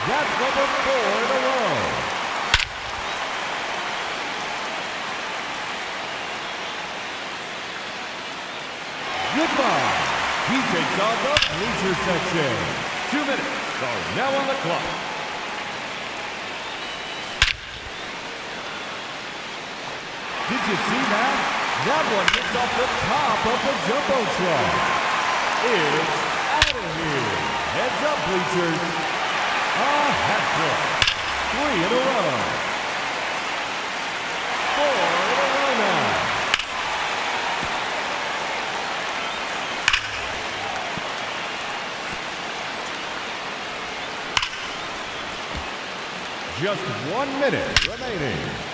That's number 4 in a row. Goodbye. He takes on the bleacher section. 2 minutes are now on the clock. Did you see that? That one hits off the top of the Jumbotron. It's out of here. Heads up, bleachers. A hat trick. 3 in a row. 4 in a row now. Just 1 minute remaining.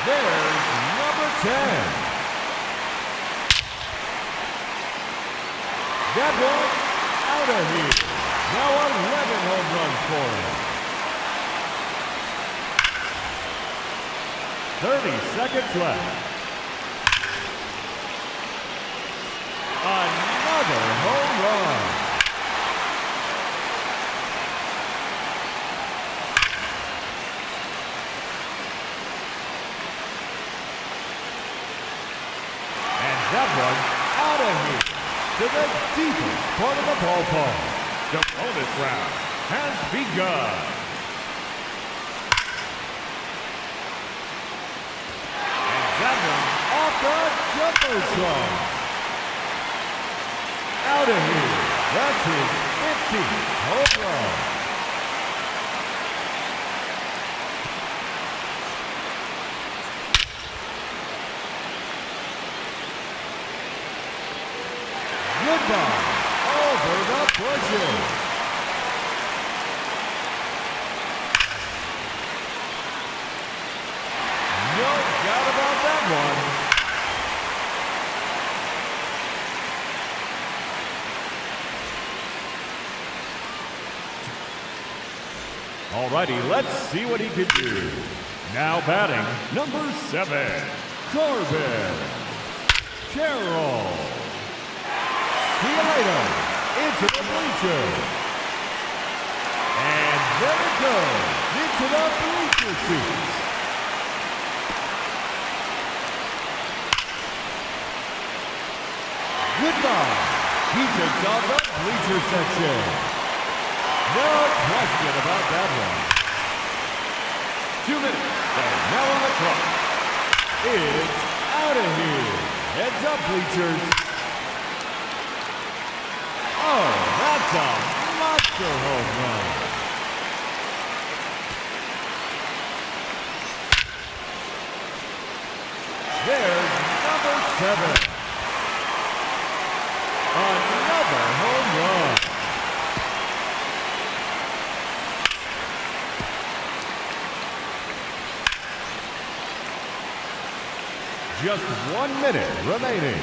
There's number 10. That one out of here. Now 11 home runs for him. 30 seconds left. Another home run. That one out of here to the deepest part of the ballpark. The bonus round has begun. And that one off the Jumbotron. Out of here. That's his 15th home run. Goodbye, over the bushes. No doubt about that one. All righty, let's see what he can do. Now batting, number 7, Corbin Carroll. See you later, into the bleachers. And there it goes, into the bleacher seats. Goodbye. He takes on the bleacher section. No question about that one. 2 minutes are now on the clock. It's out of here. Heads up, bleachers. Oh, that's a monster home run. There's number 7. Another home run. Just 1 minute remaining.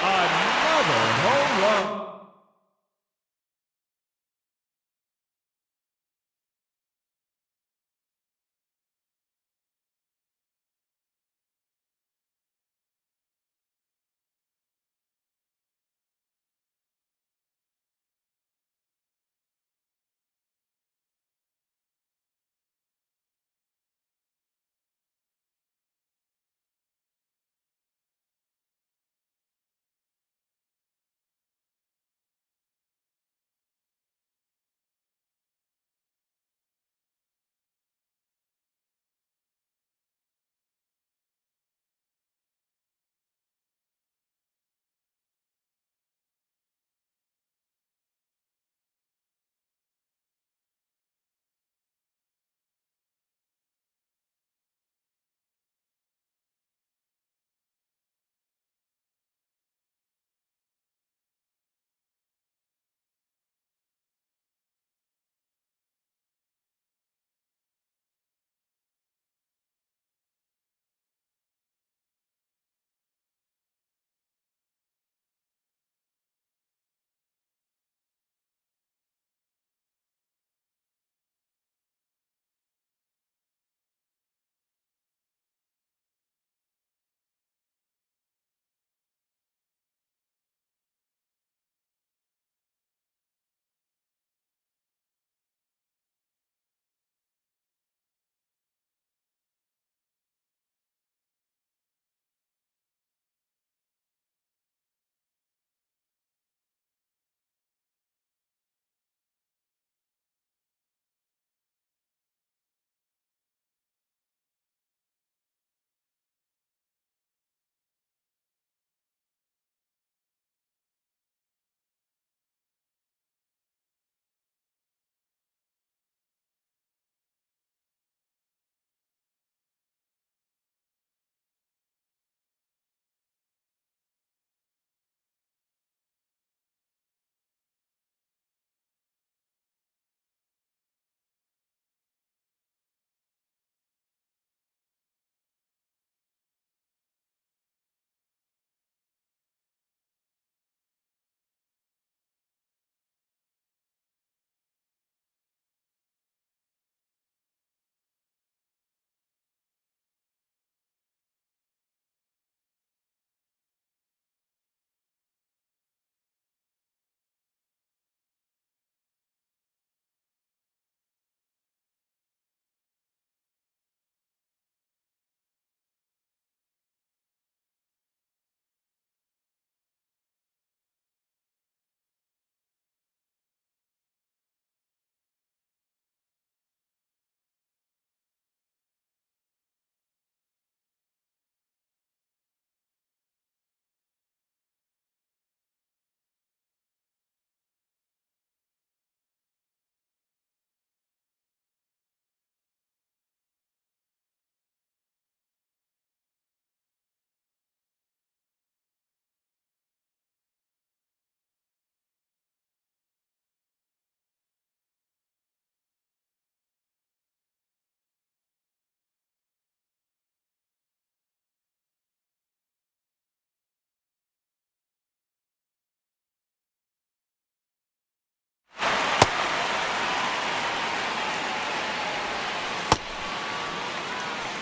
Another home run.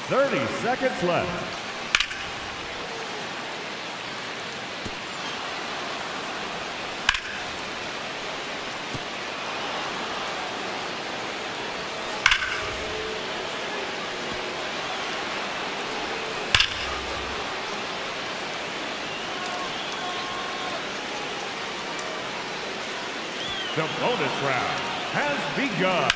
30 seconds left. The bonus round has begun.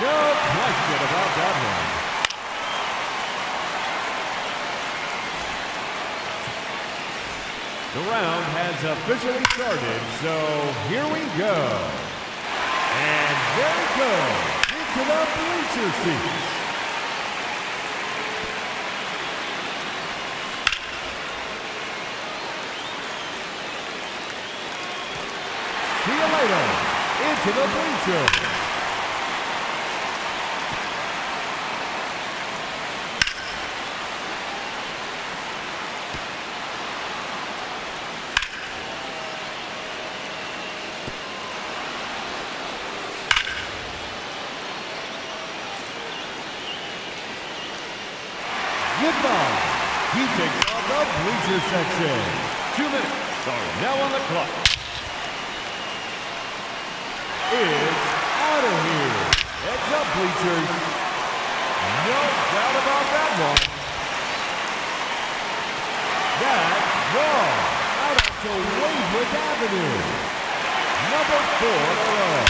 No question about that one. The round has officially started, so here we go. And there we go, into the bleacher seats. See you later, into the bleachers. Goodbye. He takes off the bleacher section. 2 minutes are now on the clock. It's out of here. Heads up, bleachers. No doubt about that one. That's wrong. Out onto Wavewood Avenue. Number 4 in a row.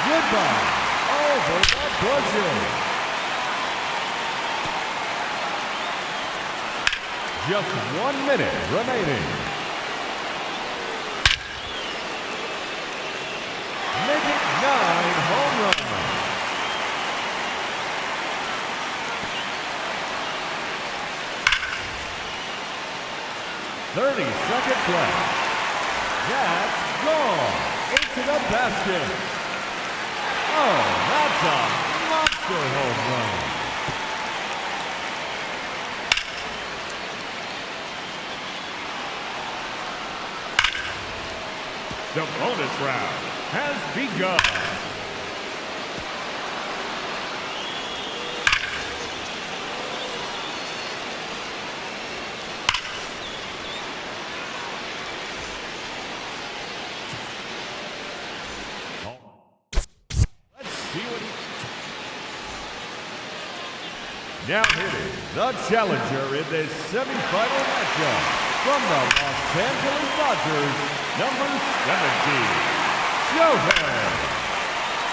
Goodbye. Over the bushes. Just 1 minute remaining. Make it 9 home runs. .30 seconds left. That's gone into the basket. Oh, that's a monster home run. The bonus round has begun. Let's see what now hitting the challenger in this semifinal matchup. From the Los Angeles Dodgers, number 17, Shohei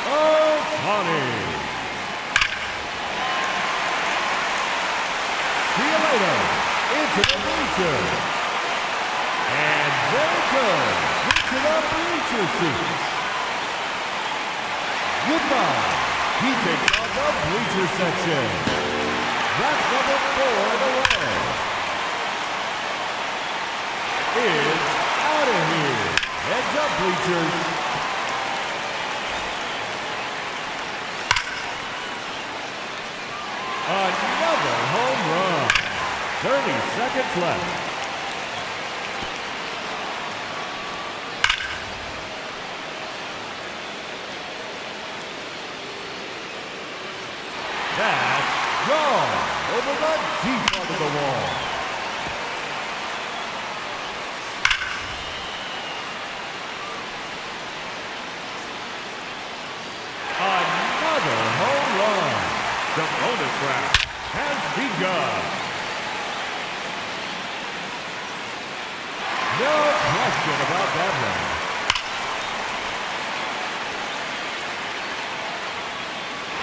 Ohtani. See you later, into the bleachers. And there it goes, into the bleacher seats. Goodbye. He takes on the bleacher section. That's number 4 in a row. Is out of here. Heads up, bleachers. Another home run. 30 seconds left. That's gone over the deep part of the wall. Another home run. The bonus round has begun. No question about that one.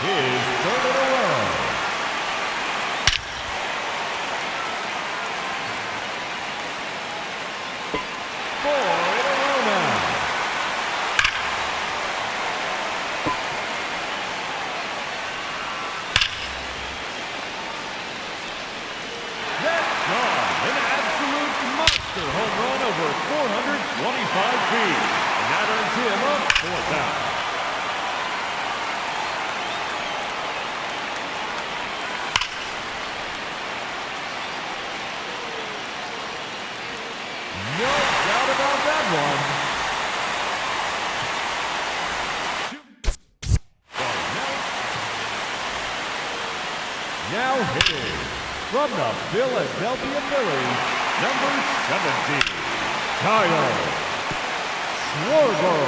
His third in a row. Four in a row now. An absolute monster home run over 425 feet. And that earns him a 4th out. Now hitting from the Philadelphia Phillies, number 17, Kyle Schwarber.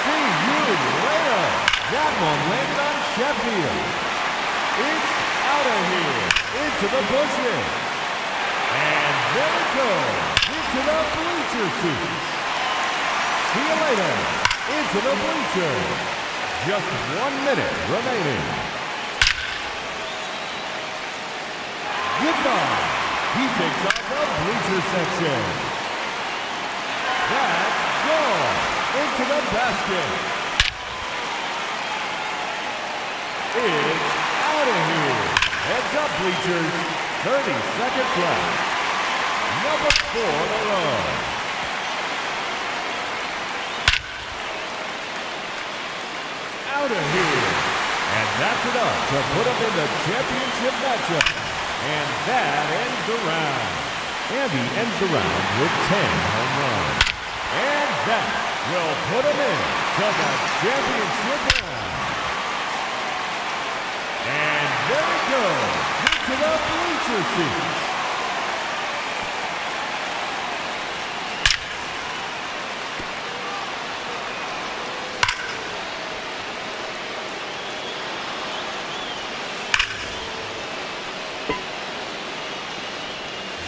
See you later. That one landed on Sheffield. It's out of here, into the bushes. And there it goes, into the bleacher seats. See you later, into the bleachers. Just 1 minute remaining. Goodbye. He takes off the bleacher section. That's gone into the basket. It's out of here. Heads up, bleachers. 30 seconds left. Number 4 in a row. Out of here. And that's enough to put him in the championship matchup. And that ends the round. And he ends the round with 10 home runs. And that will put him in to the championship round. And there it goes, into the bleacher seats.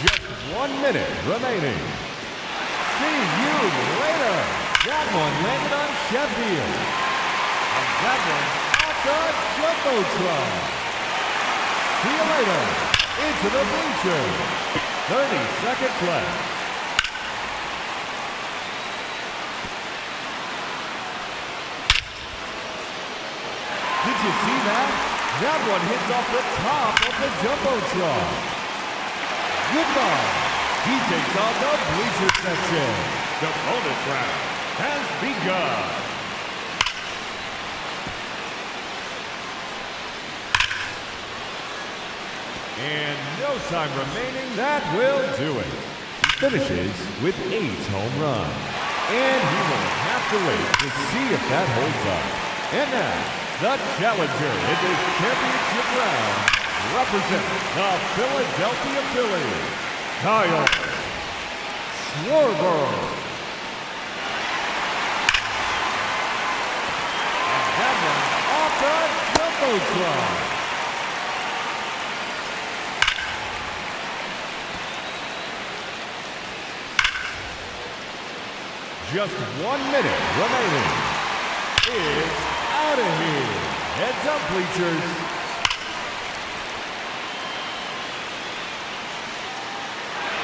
Just 1 minute remaining. See you later. That one landed on Sheffield. And that one off the Jumbotron. See you later. Into the bleachers. 30 seconds left. Did you see that? That one hits off the top of the Jumbotron. Goodbye. He takes on the bleacher section. The bonus round has begun. And no time remaining, that will do it. He finishes with 8 home runs. And he will have to wait to see if that holds up. And now, the challenger in this championship round represents the Philadelphia Phillies, Kyle Schwarber. And that one off the Jumbotron. Just 1 minute remaining. It's out of here. Heads up, bleachers.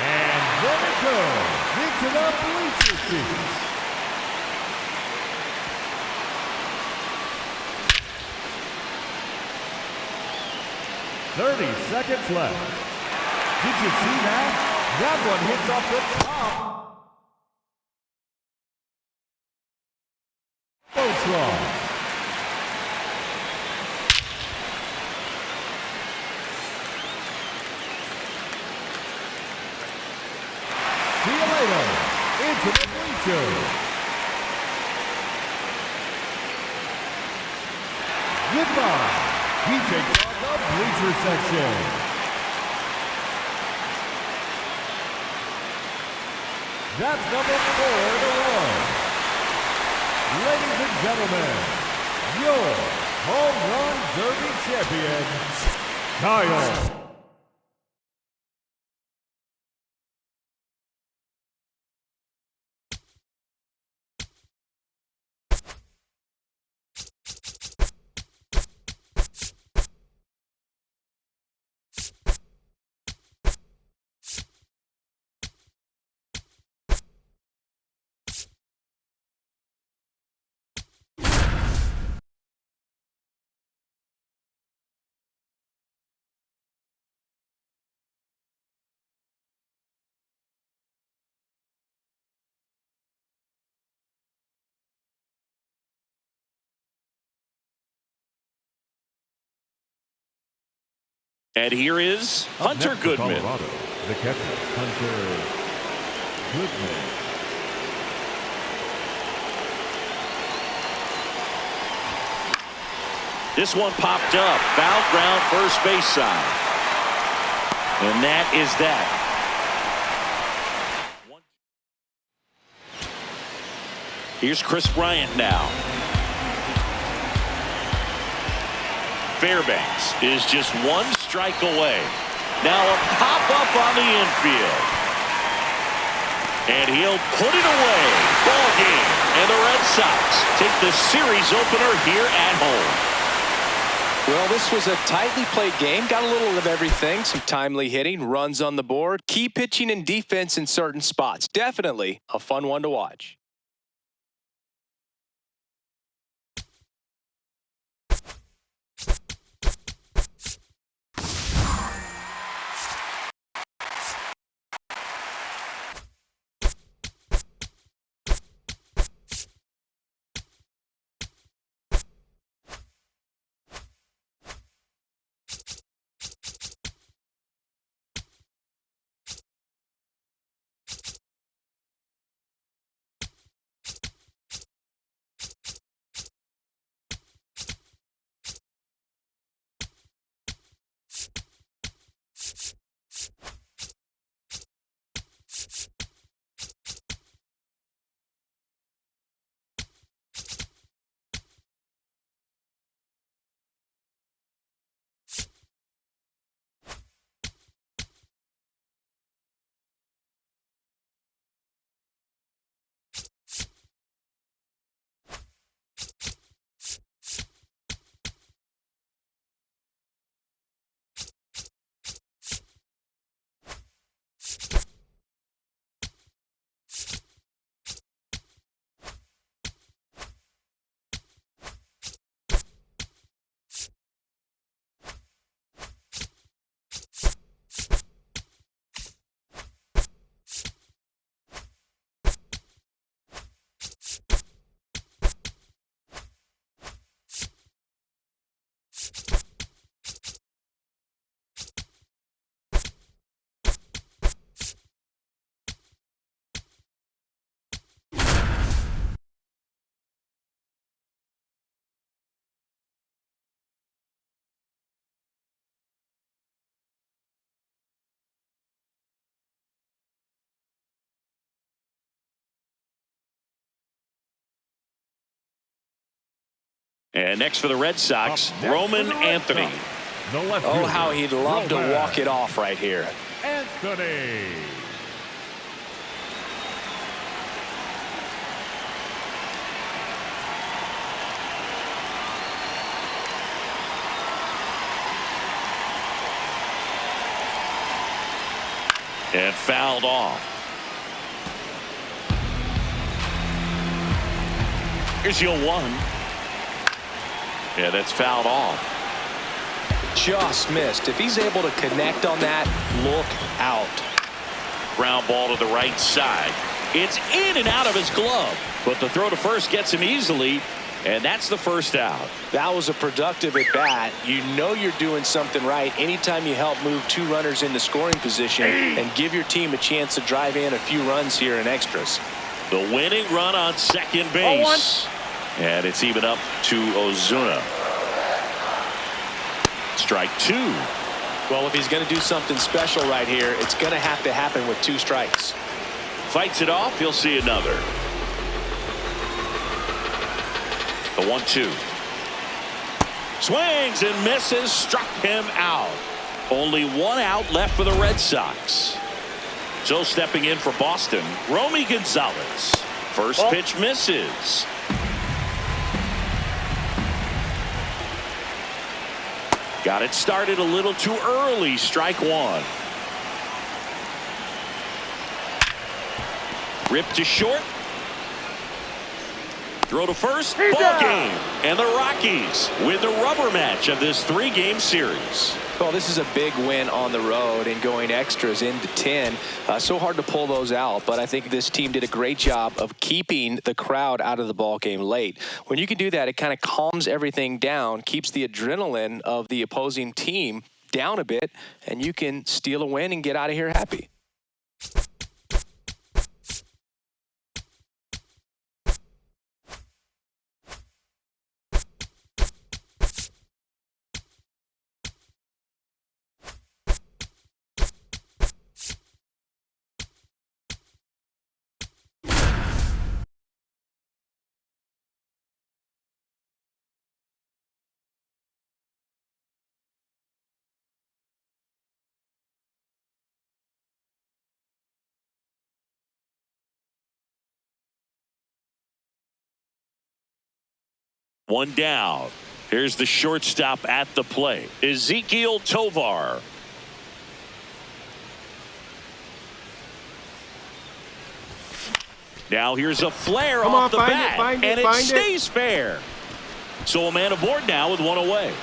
And there it goes, into the bleacher seats. "30 seconds left. Did you see that? That one hits off the top. Jumbotron. See you later. Into the bleachers. Goodbye. He takes on the bleacher section. That's number 4 in a row. Ladies and gentlemen, your Home Run Derby champion, Kyle. And here is Hunter Goodman. Colorado, the catcher, Hunter Goodman. This one popped up. Foul ground, first base side. And that is that. Here's Chris Bryant now. Fairbanks is just one strike away. Now a pop-up on the infield. And he'll put it away. Ball game. And the Red Sox take the series opener here at home. Well, this was a tightly played game. Got a little of everything. Some timely hitting, runs on the board, key pitching and defense in certain spots. Definitely a fun one to watch. And next for the Red Sox, Roman Anthony. Oh, how he'd love to walk it off right here. Anthony. And fouled off. Here's your one. Yeah, that's fouled off. Just missed. If he's able to connect on that, look out. Ground ball to the right side. It's in and out of his glove. But the throw to first gets him easily. And that's the first out. That was a productive at bat. You know you're doing something right anytime you help move two runners into scoring position and give your team a chance to drive in a few runs here in extras. The winning run on second base. And it's even up to Ozuna. Strike two. Well, if he's going to do something special right here, it's going to have to happen with two strikes. Fights it off. You'll see another. The 1-2. Swings and misses. Struck him out. Only one out left for the Red Sox. So stepping in for Boston, Romy Gonzalez. First pitch misses. Got it started a little too early. Strike one. Ripped to short. Throw to first. Ball game. And the Rockies win the rubber match of this three-game series. Well, this is a big win on the road and going extras into 10. So hard to pull those out, but I think this team did a great job of keeping the crowd out of the ball game late. When you can do that, it kind of calms everything down, keeps the adrenaline of the opposing team down a bit, and you can steal a win and get out of here happy. One down. Here's the shortstop at the plate, Ezekiel Tovar. Now here's a flare off the bat, and it stays fair. So a man aboard now with one away.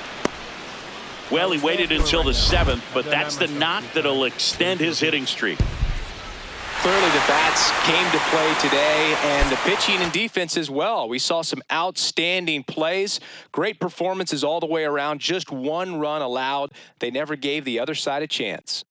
Well, he waited until the 7th, but that's the knock that'll extend his hitting streak. Clearly the bats came to play today, and the pitching and defense as well. We saw some outstanding plays, great performances all the way around, just one run allowed. They never gave the other side a chance.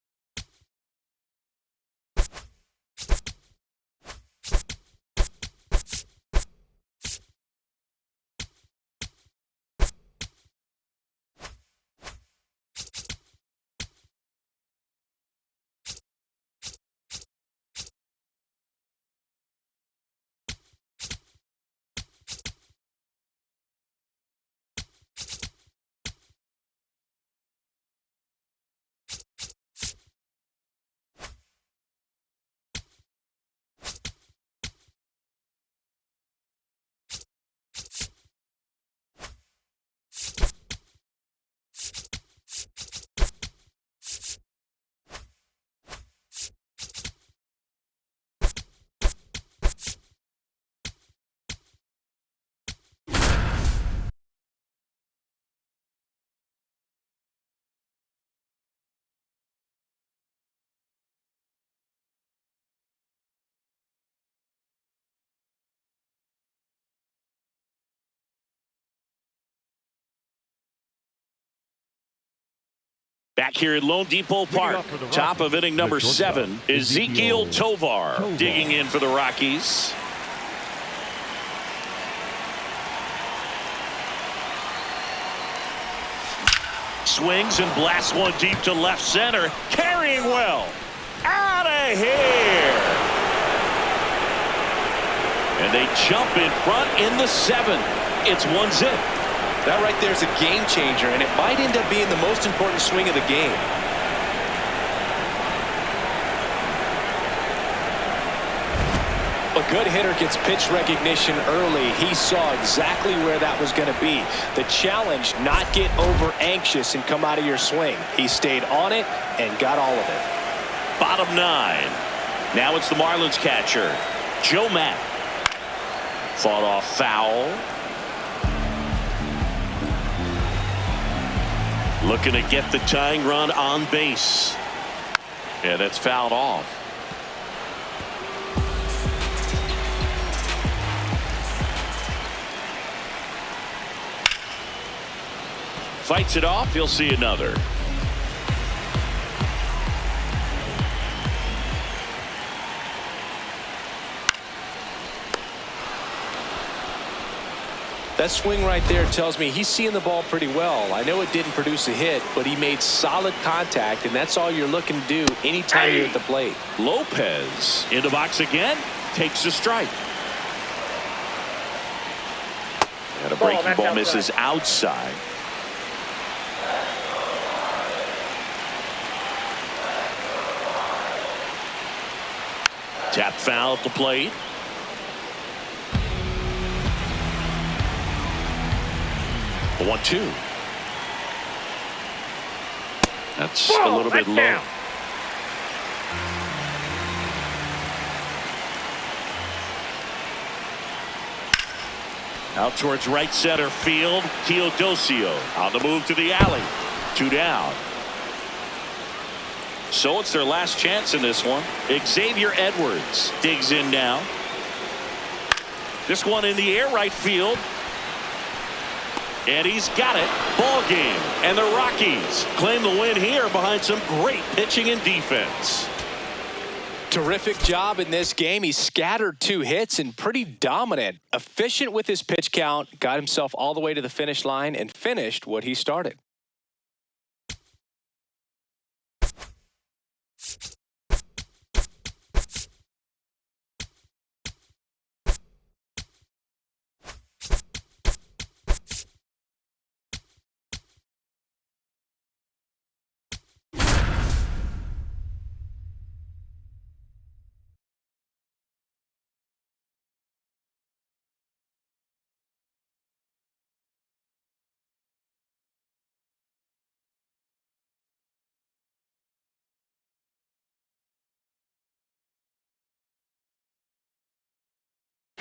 Back here at Lone Depot Park, top of inning number 7, Ezekiel Tovar digging in for the Rockies. Swings and blasts one deep to left center. Carrying well. Out of here. And they jump in front in the 7th. It's 1-0. That right there is a game changer, and it might end up being the most important swing of the game. A good hitter gets pitch recognition early. He saw exactly where that was going to be. The challenge, not get over anxious and come out of your swing. He stayed on it and got all of it. Bottom 9. Now it's the Marlins catcher, Joe Matt. Fought off foul. Looking to get the tying run on base. And it's fouled off. Fights it off. You'll see another. That swing right there tells me he's seeing the ball pretty well. I know it didn't produce a hit, but he made solid contact, and that's all you're looking to do anytime you're at the plate. Lopez in the box again, takes a strike. And a breaking ball misses outside. Tap foul at the plate. The 1-2. That's a little bit low. Down. Out towards right center field. Teodosio on the move to the alley. 2 down. So it's their last chance in this one. Xavier Edwards digs in now. This one in the air, right field. And he's got it. Ball game. And the Rockies claim the win here behind some great pitching and defense. Terrific job in this game. He scattered 2 hits and pretty dominant. Efficient with his pitch count. Got himself all the way to the finish line and finished what he started.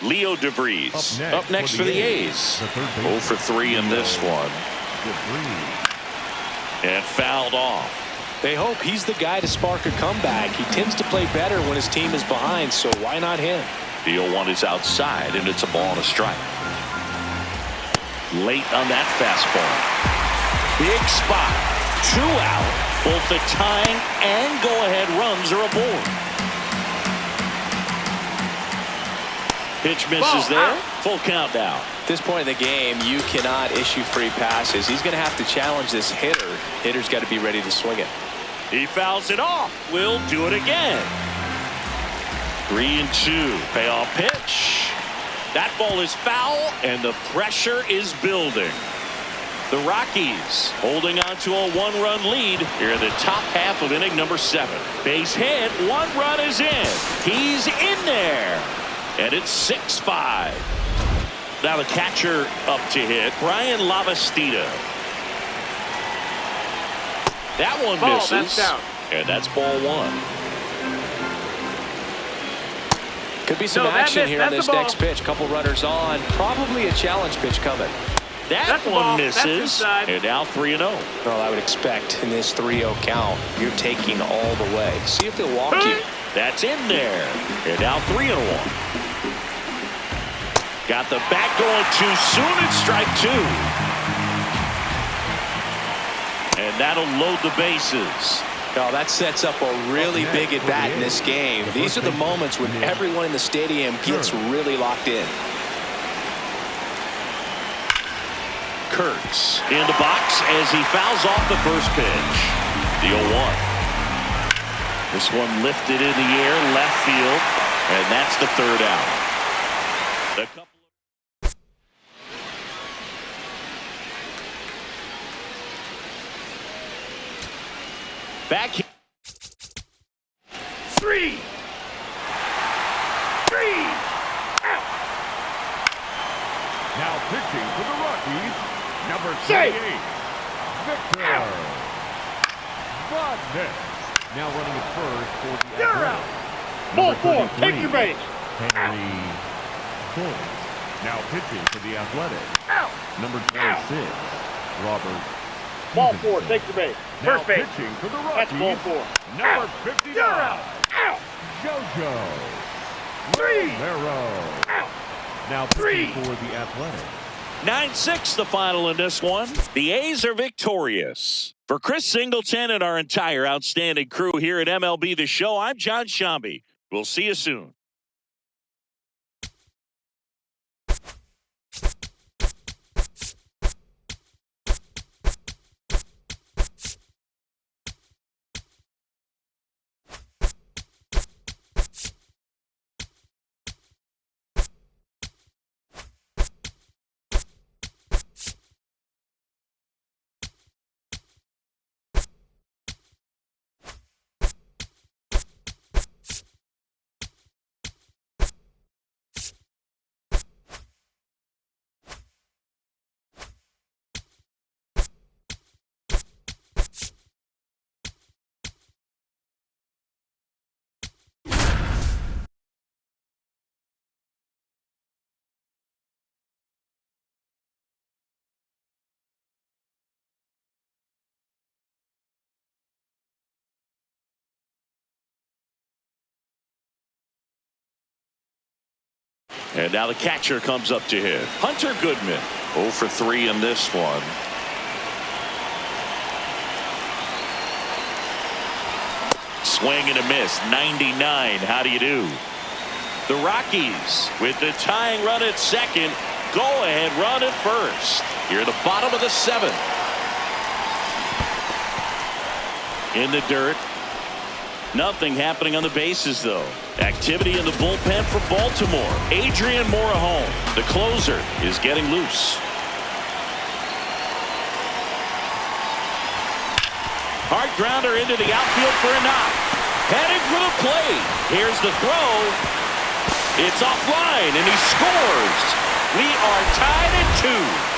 Leo DeVries up next for the A's. 0 for 3 in this one. And fouled off. They hope he's the guy to spark a comeback. He tends to play better when his team is behind, so why not him? The 0-1 is outside, and it's a ball and a strike. Late on that fastball. Big spot. 2 out. Both the tying and go-ahead runs are aboard. Pitch misses there. Full count now. At this point in the game, you cannot issue free passes. He's going to have to challenge this hitter. Hitter's got to be ready to swing it. He fouls it off. We'll do it again. 3-2. Payoff pitch. That ball is foul, and the pressure is building. The Rockies holding on to a 1-run lead here in the top half of inning number 7. Base hit. 1 run is in. He's in there. And it's 6-5. Now the catcher up to hit. Brian Lavastida. That one misses. That's down. And that's ball 1. Could be some action here on this next pitch. Couple runners on. Probably a challenge pitch coming. That one misses. And now 3-0. Well, I would expect in this 3-0 count, you're taking all the way. See if he'll walk you. That's in there. And now 3-1. Got the bat going too soon. It's strike 2. And that'll load the bases. Now that sets up a really big at bat in this game. These are the moments when everyone in the stadium gets really locked in. Kurtz in the box as he fouls off the first pitch. The 0-1. This one lifted in the air, left field, and that's the 3rd out. Back here. 3. Out. Now pitching for the Rockies, number 28, Victor Vodness. Now running at first for the You're Athletics. out. Ball Number 4. Take your 33, base. Henry Cole. Now pitching for the Athletics. Out. Number 26, Robert Ball Stevenson. 4. Take your base. Now First base. pitching for the That's ball Rockies, 4. number Out. 59, You're out. Out. JoJo 3. Romero. Out. Now 3. pitching for the Athletics. 9-6 the final in this one. The A's are victorious. For Chris Singleton and our entire outstanding crew here at MLB The Show, I'm John Shambi. We'll see you soon. And now the catcher comes up to hit. Hunter Goodman. 0 for 3 in this one. Swing and a miss. 99. How do you do? The Rockies with the tying run at second. Go ahead run at first. Here at the bottom of the 7th. In the dirt. Nothing happening on the bases, though. Activity in the bullpen for Baltimore. Adrian Morejon, the closer, is getting loose. Hard grounder into the outfield for a knock. Heading for the plate. Here's the throw. It's offline, and he scores. We are tied at 2.